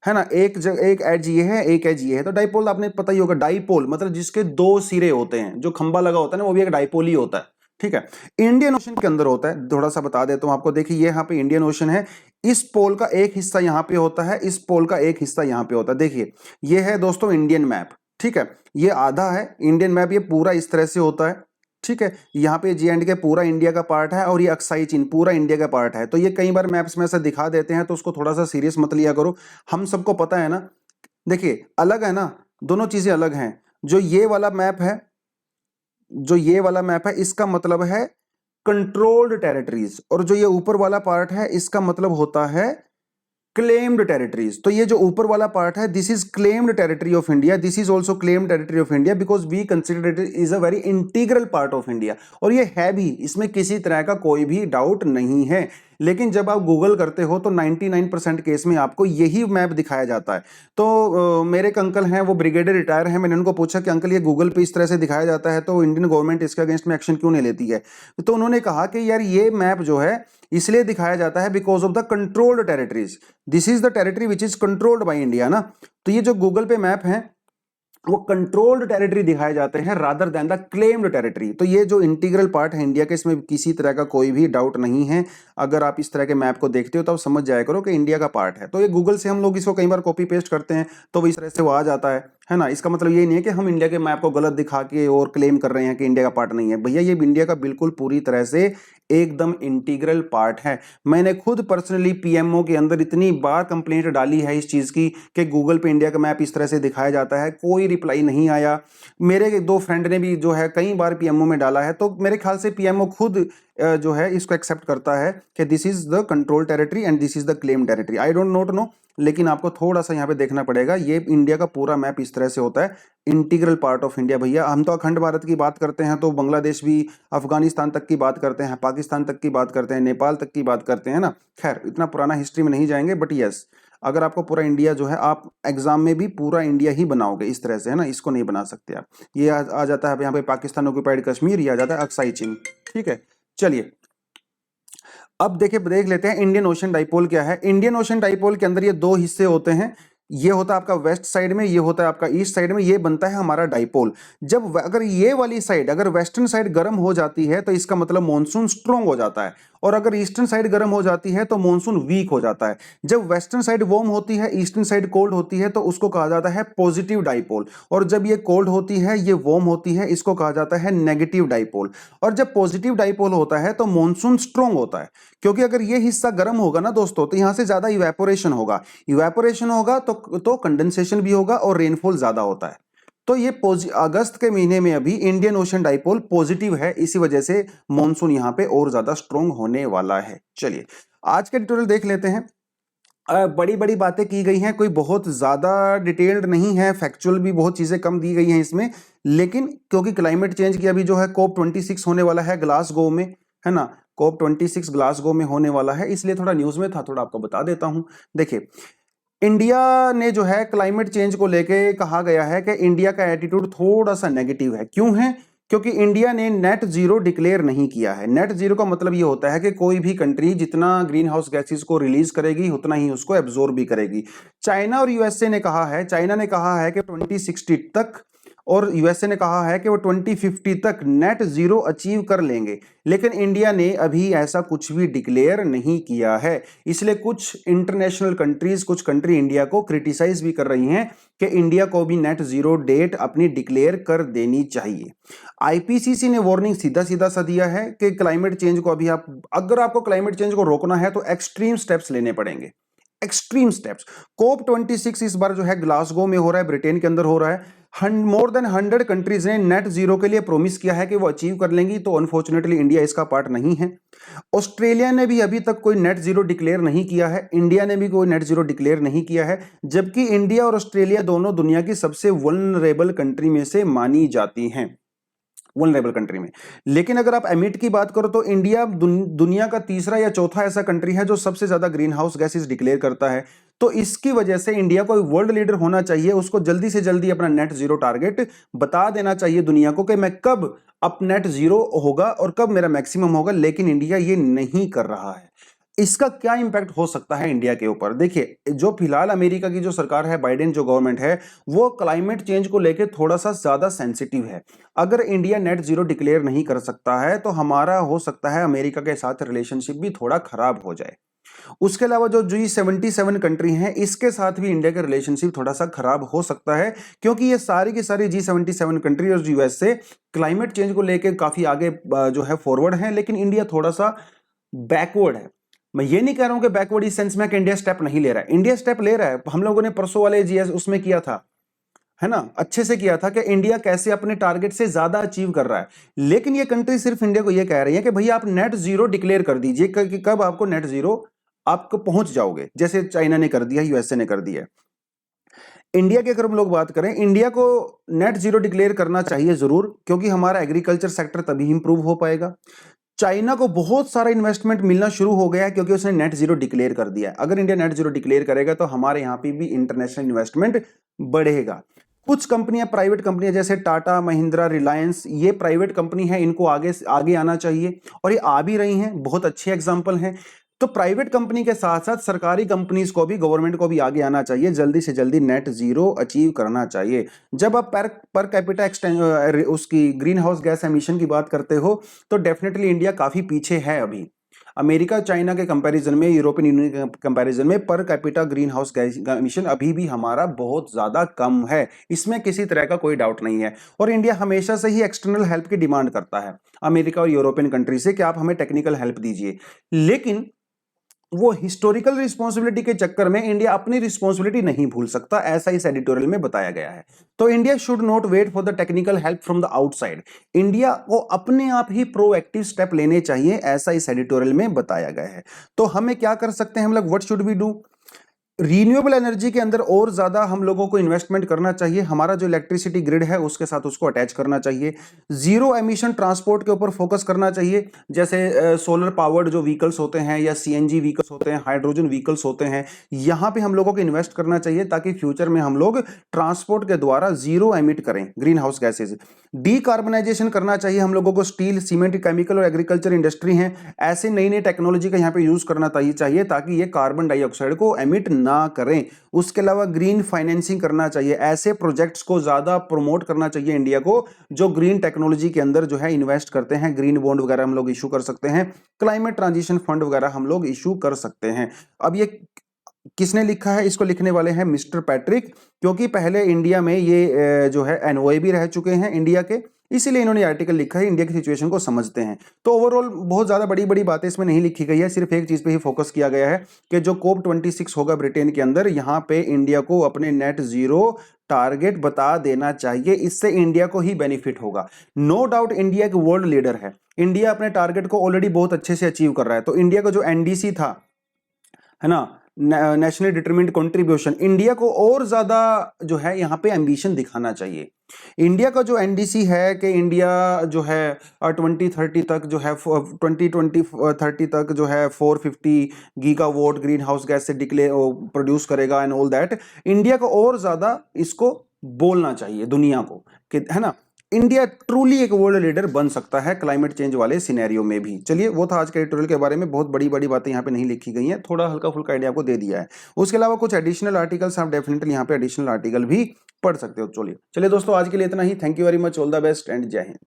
ना। एक एज ये है, एक एज ये है, तो डाइपोल आपने पता ही होगा। डाइपोल मतलब जिसके 2 सिरे होते हैं, जो खंबा लगा होता है ना वो भी एक डाइपोल ही होता है। ठीक है, इंडियन ओशन के अंदर होता है। थोड़ा सा बता देता हूं आपको। देखिए ये यहाँ पे इंडियन ओशन है, इस पोल का एक हिस्सा यहाँ पे होता है, इस पोल का एक हिस्सा यहाँ पे होता है। देखिए ये है दोस्तों इंडियन मैप। ठीक है, ये आधा है इंडियन मैप, ये पूरा इस तरह से होता है। ठीक है, यहाँ पे J&K पूरा इंडिया का पार्ट है और ये अक्साई चीन पूरा इंडिया का पार्ट है। तो ये कई बार मैप्स में ऐसा दिखा देते हैं तो उसको थोड़ा सा सीरियस मत लिया करो। हम सबको पता है ना, देखिए अलग है ना, दोनों चीजें अलग हैं। जो ये वाला मैप है, जो ये वाला मैप है इसका मतलब है कंट्रोल्ड टेरिटरीज, और जो ये ऊपर वाला पार्ट है इसका मतलब होता है क्लेम्ड टेरिटरीज। तो ये जो ऊपर वाला पार्ट है, this is claimed territory of India, this is also claimed territory of India because we consider it is a very integral part of India. और ये है भी, इसमें किसी तरह का कोई भी डाउट नहीं है। लेकिन जब आप गूगल करते हो तो 99% केस में आपको यही मैप दिखाया जाता है। तो मेरे एक अंकल हैं, वो ब्रिगेडियर रिटायर हैं, मैंने उनको पूछा कि अंकल ये गूगल पे इस तरह से दिखाया जाता है तो इंडियन गवर्नमेंट इसके अगेंस्ट में एक्शन क्यों नहीं लेती है? तो उन्होंने कहा कि यार ये मैप जो है इसलिए दिखाया जाता है because of the controlled territories, this is the territory which is controlled by India ना। तो ये जो गूगल पे मैप है वो कंट्रोल्ड टेरिटरी दिखाए जाते हैं rather than the claimed territory. तो ये जो इंटीग्रल पार्ट है इंडिया के, इसमें किसी तरह का कोई भी डाउट नहीं है। अगर आप इस तरह के मैप को देखते हो तो आप समझ जाया करो कि इंडिया का पार्ट है। तो ये गूगल से हम लोग इसको कई बार कॉपी पेस्ट करते हैं तो इस तरह से वो आ जाता है ना। इसका मतलब ये नहीं है कि हम इंडिया के मैप को गलत दिखा के और क्लेम कर रहे हैं कि इंडिया का पार्ट नहीं है। भैया ये इंडिया का बिल्कुल पूरी तरह से एकदम इंटीग्रल पार्ट है। मैंने खुद पर्सनली पीएमओ के अंदर इतनी बार कंप्लेंट डाली है इस चीज की कि गूगल पे इंडिया का मैप इस तरह से दिखाया जाता है, कोई रिप्लाई नहीं आया। मेरे दो फ्रेंड ने भी जो है कई बार पीएमओ में डाला है, तो मेरे ख्याल से पीएमओ खुद जो है इसको एक्सेप्ट करता है कि this is the control territory and this is the claim territory. I don't note know, लेकिन आपको थोड़ा सा यहाँ पे देखना पड़ेगा। ये इंडिया का पूरा मैप इस तरह से होता है, इंटीग्रल पार्ट ऑफ इंडिया। भैया हम तो अखंड भारत की बात करते हैं तो बांग्लादेश भी, अफगानिस्तान तक की बात करते हैं, पाकिस्तान तक की बात करते हैं, नेपाल तक की बात करते हैं ना। खैर इतना पुराना हिस्ट्री में नहीं जाएंगे, बट यस अगर आपको पूरा इंडिया जो है, आप एग्जाम में भी पूरा इंडिया ही बनाओगे इस तरह से, है ना, इसको नहीं बना सकते आप। ये आ जाता है यहाँ पे पाकिस्तान ऑक्युपाइड कश्मीर, ये आ जाता है अक्साई चीन। ठीक है, चलिए अब देखिए देख लेते हैं इंडियन ओशन डाइपोल क्या है। इंडियन ओशन डाइपोल के अंदर ये दो हिस्से होते हैं, ये होता है आपका वेस्ट साइड में, ये होता है आपका ईस्ट साइड में, ये बनता है हमारा डाइपोल। जब अगर ये वाली साइड, अगर वेस्टर्न साइड गर्म हो जाती है तो इसका मतलब मॉनसून स्ट्रांग हो जाता है, और अगर ईस्टर्न साइड गर्म हो जाती है तो मॉनसून वीक हो जाता है। जब वेस्टर्न साइड वार्म होती है, ईस्टर्न साइड कोल्ड होती है, तो उसको कहा जाता है पॉजिटिव डाइपोल। और जब ये कोल्ड होती है, ये वार्म होती है, इसको कहा जाता है नेगेटिव डाइपोल। और जब पॉजिटिव डाइपोल होता है तो मॉनसून स्ट्रांग होता है, क्योंकि अगर ये हिस्सा गर्म होगा ना दोस्तों तो यहां से ज्यादा इवेपोरेशन होगा, इवेपोरेशन होगा तो कंडेंसेशन भी होगा और रेनफॉल ज्यादा होता है। तो ये अगस्त के महीने में अभी इंडियन ओशन डाइपोल पॉजिटिव है, इसी वजह से मॉनसून यहां पे और ज्यादा स्ट्रांग होने वाला है। चलिए आज के ट्यूटोरियल देख लेते हैं। बड़ी बड़ी बातें की गई हैं, कोई बहुत ज्यादा डिटेल्ड नहीं है, फैक्चुअल भी बहुत चीजें कम दी गई हैं इसमें। लेकिन क्योंकि क्लाइमेट चेंज की अभी जो है COP26 होने वाला है ग्लासगो में, है ना, COP26 ग्लासगो में होने वाला है, इसलिए थोड़ा न्यूज में था, थोड़ा आपको बता देता हूं। देखिए इंडिया ने जो है क्लाइमेट चेंज को लेके कहा गया है कि इंडिया का एटीट्यूड थोड़ा सा नेगेटिव है। क्यों है? क्योंकि इंडिया ने नेट जीरो डिक्लेयर नहीं किया है। नेट जीरो का मतलब ये होता है कि कोई भी कंट्री जितना ग्रीन हाउस गैसेस को रिलीज करेगी उतना ही उसको एब्जॉर्ब भी करेगी। चाइना और यूएसए ने कहा है, चाइना ने कहा है कि 2060 तक, और यूएसए ने कहा है कि वो 2050 तक नेट जीरो अचीव कर लेंगे। लेकिन इंडिया ने अभी ऐसा कुछ भी डिक्लेयर नहीं किया है। इसलिए कुछ इंटरनेशनल कंट्रीज, कुछ कंट्री इंडिया को क्रिटिसाइज भी कर रही हैं कि इंडिया को भी नेट जीरो डेट अपनी डिक्लेयर कर देनी चाहिए। आईपीसीसी ने वार्निंग सीधा सीधा सा दिया है कि क्लाइमेट चेंज को अभी अगर आपको क्लाइमेट चेंज को रोकना है तो एक्सट्रीम स्टेप्स लेने पड़ेंगे, एक्सट्रीम स्टेप्स। COP26 इस बार जो है ग्लासगो में हो रहा है, ब्रिटेन के अंदर हो रहा है। मोर देन 100 कंट्रीज ने नेट जीरो के लिए प्रोमिस किया है कि वो अचीव कर लेंगी, तो अनफॉर्चुनेटली इंडिया इसका पार्ट नहीं है। ऑस्ट्रेलिया ने भी अभी तक कोई नेट जीरो डिक्लेयर नहीं किया है, इंडिया ने भी कोई नेट जीरो डिक्लेयर नहीं किया है, जबकि इंडिया और ऑस्ट्रेलिया दोनों दुनिया की सबसे वल्नरेबल कंट्री में से मानी जाती हैं, वल्नरेबल कंट्री में। लेकिन अगर आप एमिट की बात करो तो इंडिया दुनिया का तीसरा या चौथा ऐसा कंट्री है जो सबसे ज्यादा ग्रीन हाउस गैसेस डिक्लेयर करता है। तो इसकी वजह से इंडिया को वर्ल्ड लीडर होना चाहिए, उसको जल्दी से जल्दी अपना नेट जीरो टारगेट बता देना चाहिए दुनिया को कि मैं कब अप नेट जीरो होगा और कब मेरा मैक्सिमम होगा। लेकिन इंडिया ये नहीं कर रहा है। इसका क्या इंपैक्ट हो सकता है इंडिया के ऊपर? देखिए जो फिलहाल अमेरिका की जो सरकार है, बाइडेन जो गवर्नमेंट है, वो क्लाइमेट चेंज को लेकर थोड़ा सा ज्यादा सेंसिटिव है। अगर इंडिया नेट जीरो डिक्लेयर नहीं कर सकता है तो हमारा हो सकता है अमेरिका के साथ रिलेशनशिप भी थोड़ा खराब हो जाए। उसके अलावा जो G77 कंट्री हैं, इसके साथ भी इंडिया का रिलेशनशिप थोड़ा सा खराब हो सकता है, क्योंकि ये सारी की सारी G77 कंट्री और यूएस से क्लाइमेट चेंज को लेकर काफी आगे जो है फॉरवर्ड है, लेकिन इंडिया थोड़ा सा बैकवर्ड है। मैं ये नहीं कह रहा हूं कि बैकवर्ड इस सेंस में कि इंडिया स्टेप नहीं ले रहा है, इंडिया स्टेप ले रहा है। हम लोगों ने परसों वाले जीएस उसमें किया था, है ना, अच्छे से किया था कि इंडिया कैसे अपने टारगेट से ज्यादा अचीव कर रहा है। लेकिन ये कंट्री सिर्फ इंडिया को ये कह रही है कि भैया आप नेट जीरो डिक्लेयर कर दीजिए कि कब आपको नेट जीरो आपको पहुंच जाओगे, जैसे चाइना ने कर दिया, यूएसए ने कर दिया। इंडिया की अगर हम लोग बात करें, इंडिया को नेट जीरो डिक्लेयर करना चाहिए जरूर, क्योंकि हमारा एग्रीकल्चर सेक्टर तभी इंप्रूव हो पाएगा। चाइना को बहुत सारा इन्वेस्टमेंट मिलना शुरू हो गया है क्योंकि उसने नेट जीरो डिक्लेयर कर दिया है। अगर इंडिया नेट जीरो डिक्लेयर करेगा तो हमारे यहां पे भी इंटरनेशनल इन्वेस्टमेंट बढ़ेगा। कुछ कंपनियां, प्राइवेट कंपनियां जैसे टाटा, महिंद्रा, रिलायंस, ये प्राइवेट कंपनी है, इनको आगे आगे आना चाहिए और ये आ भी रही हैं, बहुत अच्छे एग्जांपल हैं। तो प्राइवेट कंपनी के साथ साथ सरकारी कंपनीज को भी, गवर्नमेंट को भी आगे आना चाहिए, जल्दी से जल्दी नेट जीरो अचीव करना चाहिए। जब आप पर कैपिटा उसकी ग्रीन हाउस गैस एमिशन की बात करते हो तो डेफिनेटली इंडिया काफी पीछे है अभी। अमेरिका, चाइना के कंपैरिजन में, यूरोपियन यूनियन के कंपैरिजन में per capita green house gas emission अभी भी हमारा बहुत ज्यादा कम है, इसमें किसी तरह का कोई डाउट नहीं है। और इंडिया हमेशा से ही एक्सटर्नल हेल्प की डिमांड करता है अमेरिका और यूरोपियन कंट्री से कि आप हमें टेक्निकल हेल्प दीजिए, लेकिन वो हिस्टोरिकल रिस्पॉन्सिबिलिटी के चक्कर में इंडिया अपनी रिस्पॉन्सिबिलिटी नहीं भूल सकता, ऐसा इस एडिटोरियल में बताया गया है। तो India should not wait for the technical help from the outside, India को अपने आप ही प्रोएक्टिव स्टेप लेने चाहिए, ऐसा इस एडिटोरियल में बताया गया है। तो हमें क्या कर सकते हैं हम लोग, what should we do? Renewable energy के अंदर और ज्यादा हम लोगों को इन्वेस्टमेंट करना चाहिए, हमारा जो इलेक्ट्रिसिटी ग्रिड है उसके साथ उसको अटैच करना चाहिए। जीरो एमिशन ट्रांसपोर्ट के ऊपर फोकस करना चाहिए, जैसे सोलर पावर्ड जो व्हीकल्स होते हैं या सीएनजी व्हीकल्स होते हैं, हाइड्रोजन व्हीकल्स होते हैं, यहां पे हम लोगों को इन्वेस्ट करना चाहिए ताकि फ्यूचर में हम लोग ट्रांसपोर्ट के द्वारा जीरो एमिट करें ग्रीन हाउस गैसेज। डीकार्बनाइजेशन करना चाहिए हम लोगों को, स्टील, सीमेंट, केमिकल और एग्रीकल्चर इंडस्ट्री हैं, ऐसे नई नई टेक्नोलॉजी का यहाँ पे यूज करना चाहिए ताकि ये कार्बन डाइऑक्साइड को एमिट ना करें। उसके अलावा ग्रीन फाइनेंसिंग करना चाहिए, ऐसे प्रोजेक्ट्स को ज्यादा प्रमोट करना चाहिए इंडिया को जो ग्रीन टेक्नोलॉजी के अंदर जो है इन्वेस्ट करते हैं। ग्रीन बॉन्ड वगैरह हम लोग इशू कर सकते हैं, क्लाइमेट ट्रांजिशन फंड वगैरह हम लोग इशू कर सकते हैं। अब ये किसने लिखा है? इसको लिखने वाले हैं मिस्टर पैट्रिक, क्योंकि पहले इंडिया में ये जो है एनओए भी रह चुके हैं इंडिया के, इसीलिए इन्होंने आर्टिकल लिखा है, इंडिया की सिचुएशन को समझते हैं। तो ओवरऑल बहुत ज्यादा बड़ी बड़ी बातें इसमें नहीं लिखी गई है, सिर्फ एक चीज पे ही फोकस किया गया है कि जो कोप 26 होगा ब्रिटेन के अंदर, यहां पे इंडिया को अपने नेट जीरो टारगेट बता देना चाहिए, इससे इंडिया को ही बेनिफिट होगा। नो डाउट इंडिया एक वर्ल्ड लीडर है, इंडिया अपने टारगेट को ऑलरेडी बहुत अच्छे से अचीव कर रहा है। तो इंडिया का जो एनडीसी था, है ना, नेशनली डिटरमिन्ड कंट्रीब्यूशन, इंडिया को और ज्यादा जो है यहाँ पे एम्बिशन दिखाना चाहिए। इंडिया का जो एनडीसी है कि इंडिया जो है 2030 तक जो है 2030 तक जो है 450 गीगावाट ग्रीन हाउस गैस से प्रोड्यूस करेगा एंड ऑल दैट, इंडिया को और ज्यादा इसको बोलना चाहिए दुनिया को कि, है ना, इंडिया ट्रूली एक वर्ल्ड लीडर बन सकता है क्लाइमेट चेंज वाले सिनेरियो में भी। चलिए, वो था आज के एडिटोरियल के बारे में, बहुत बड़ी बड़ी बातें यहाँ पे नहीं लिखी गई हैं, थोड़ा हल्का फुल्का आइडिया आपको दे दिया है। उसके अलावा कुछ एडिशनल आर्टिकल्स आप डेफिनेटली यहाँ पे एडिशनल आर्टिकल भी पढ़ सकते हो। चलिए दोस्तों, आज के लिए इतना ही। Thank you very much, all the best and जय हिंद।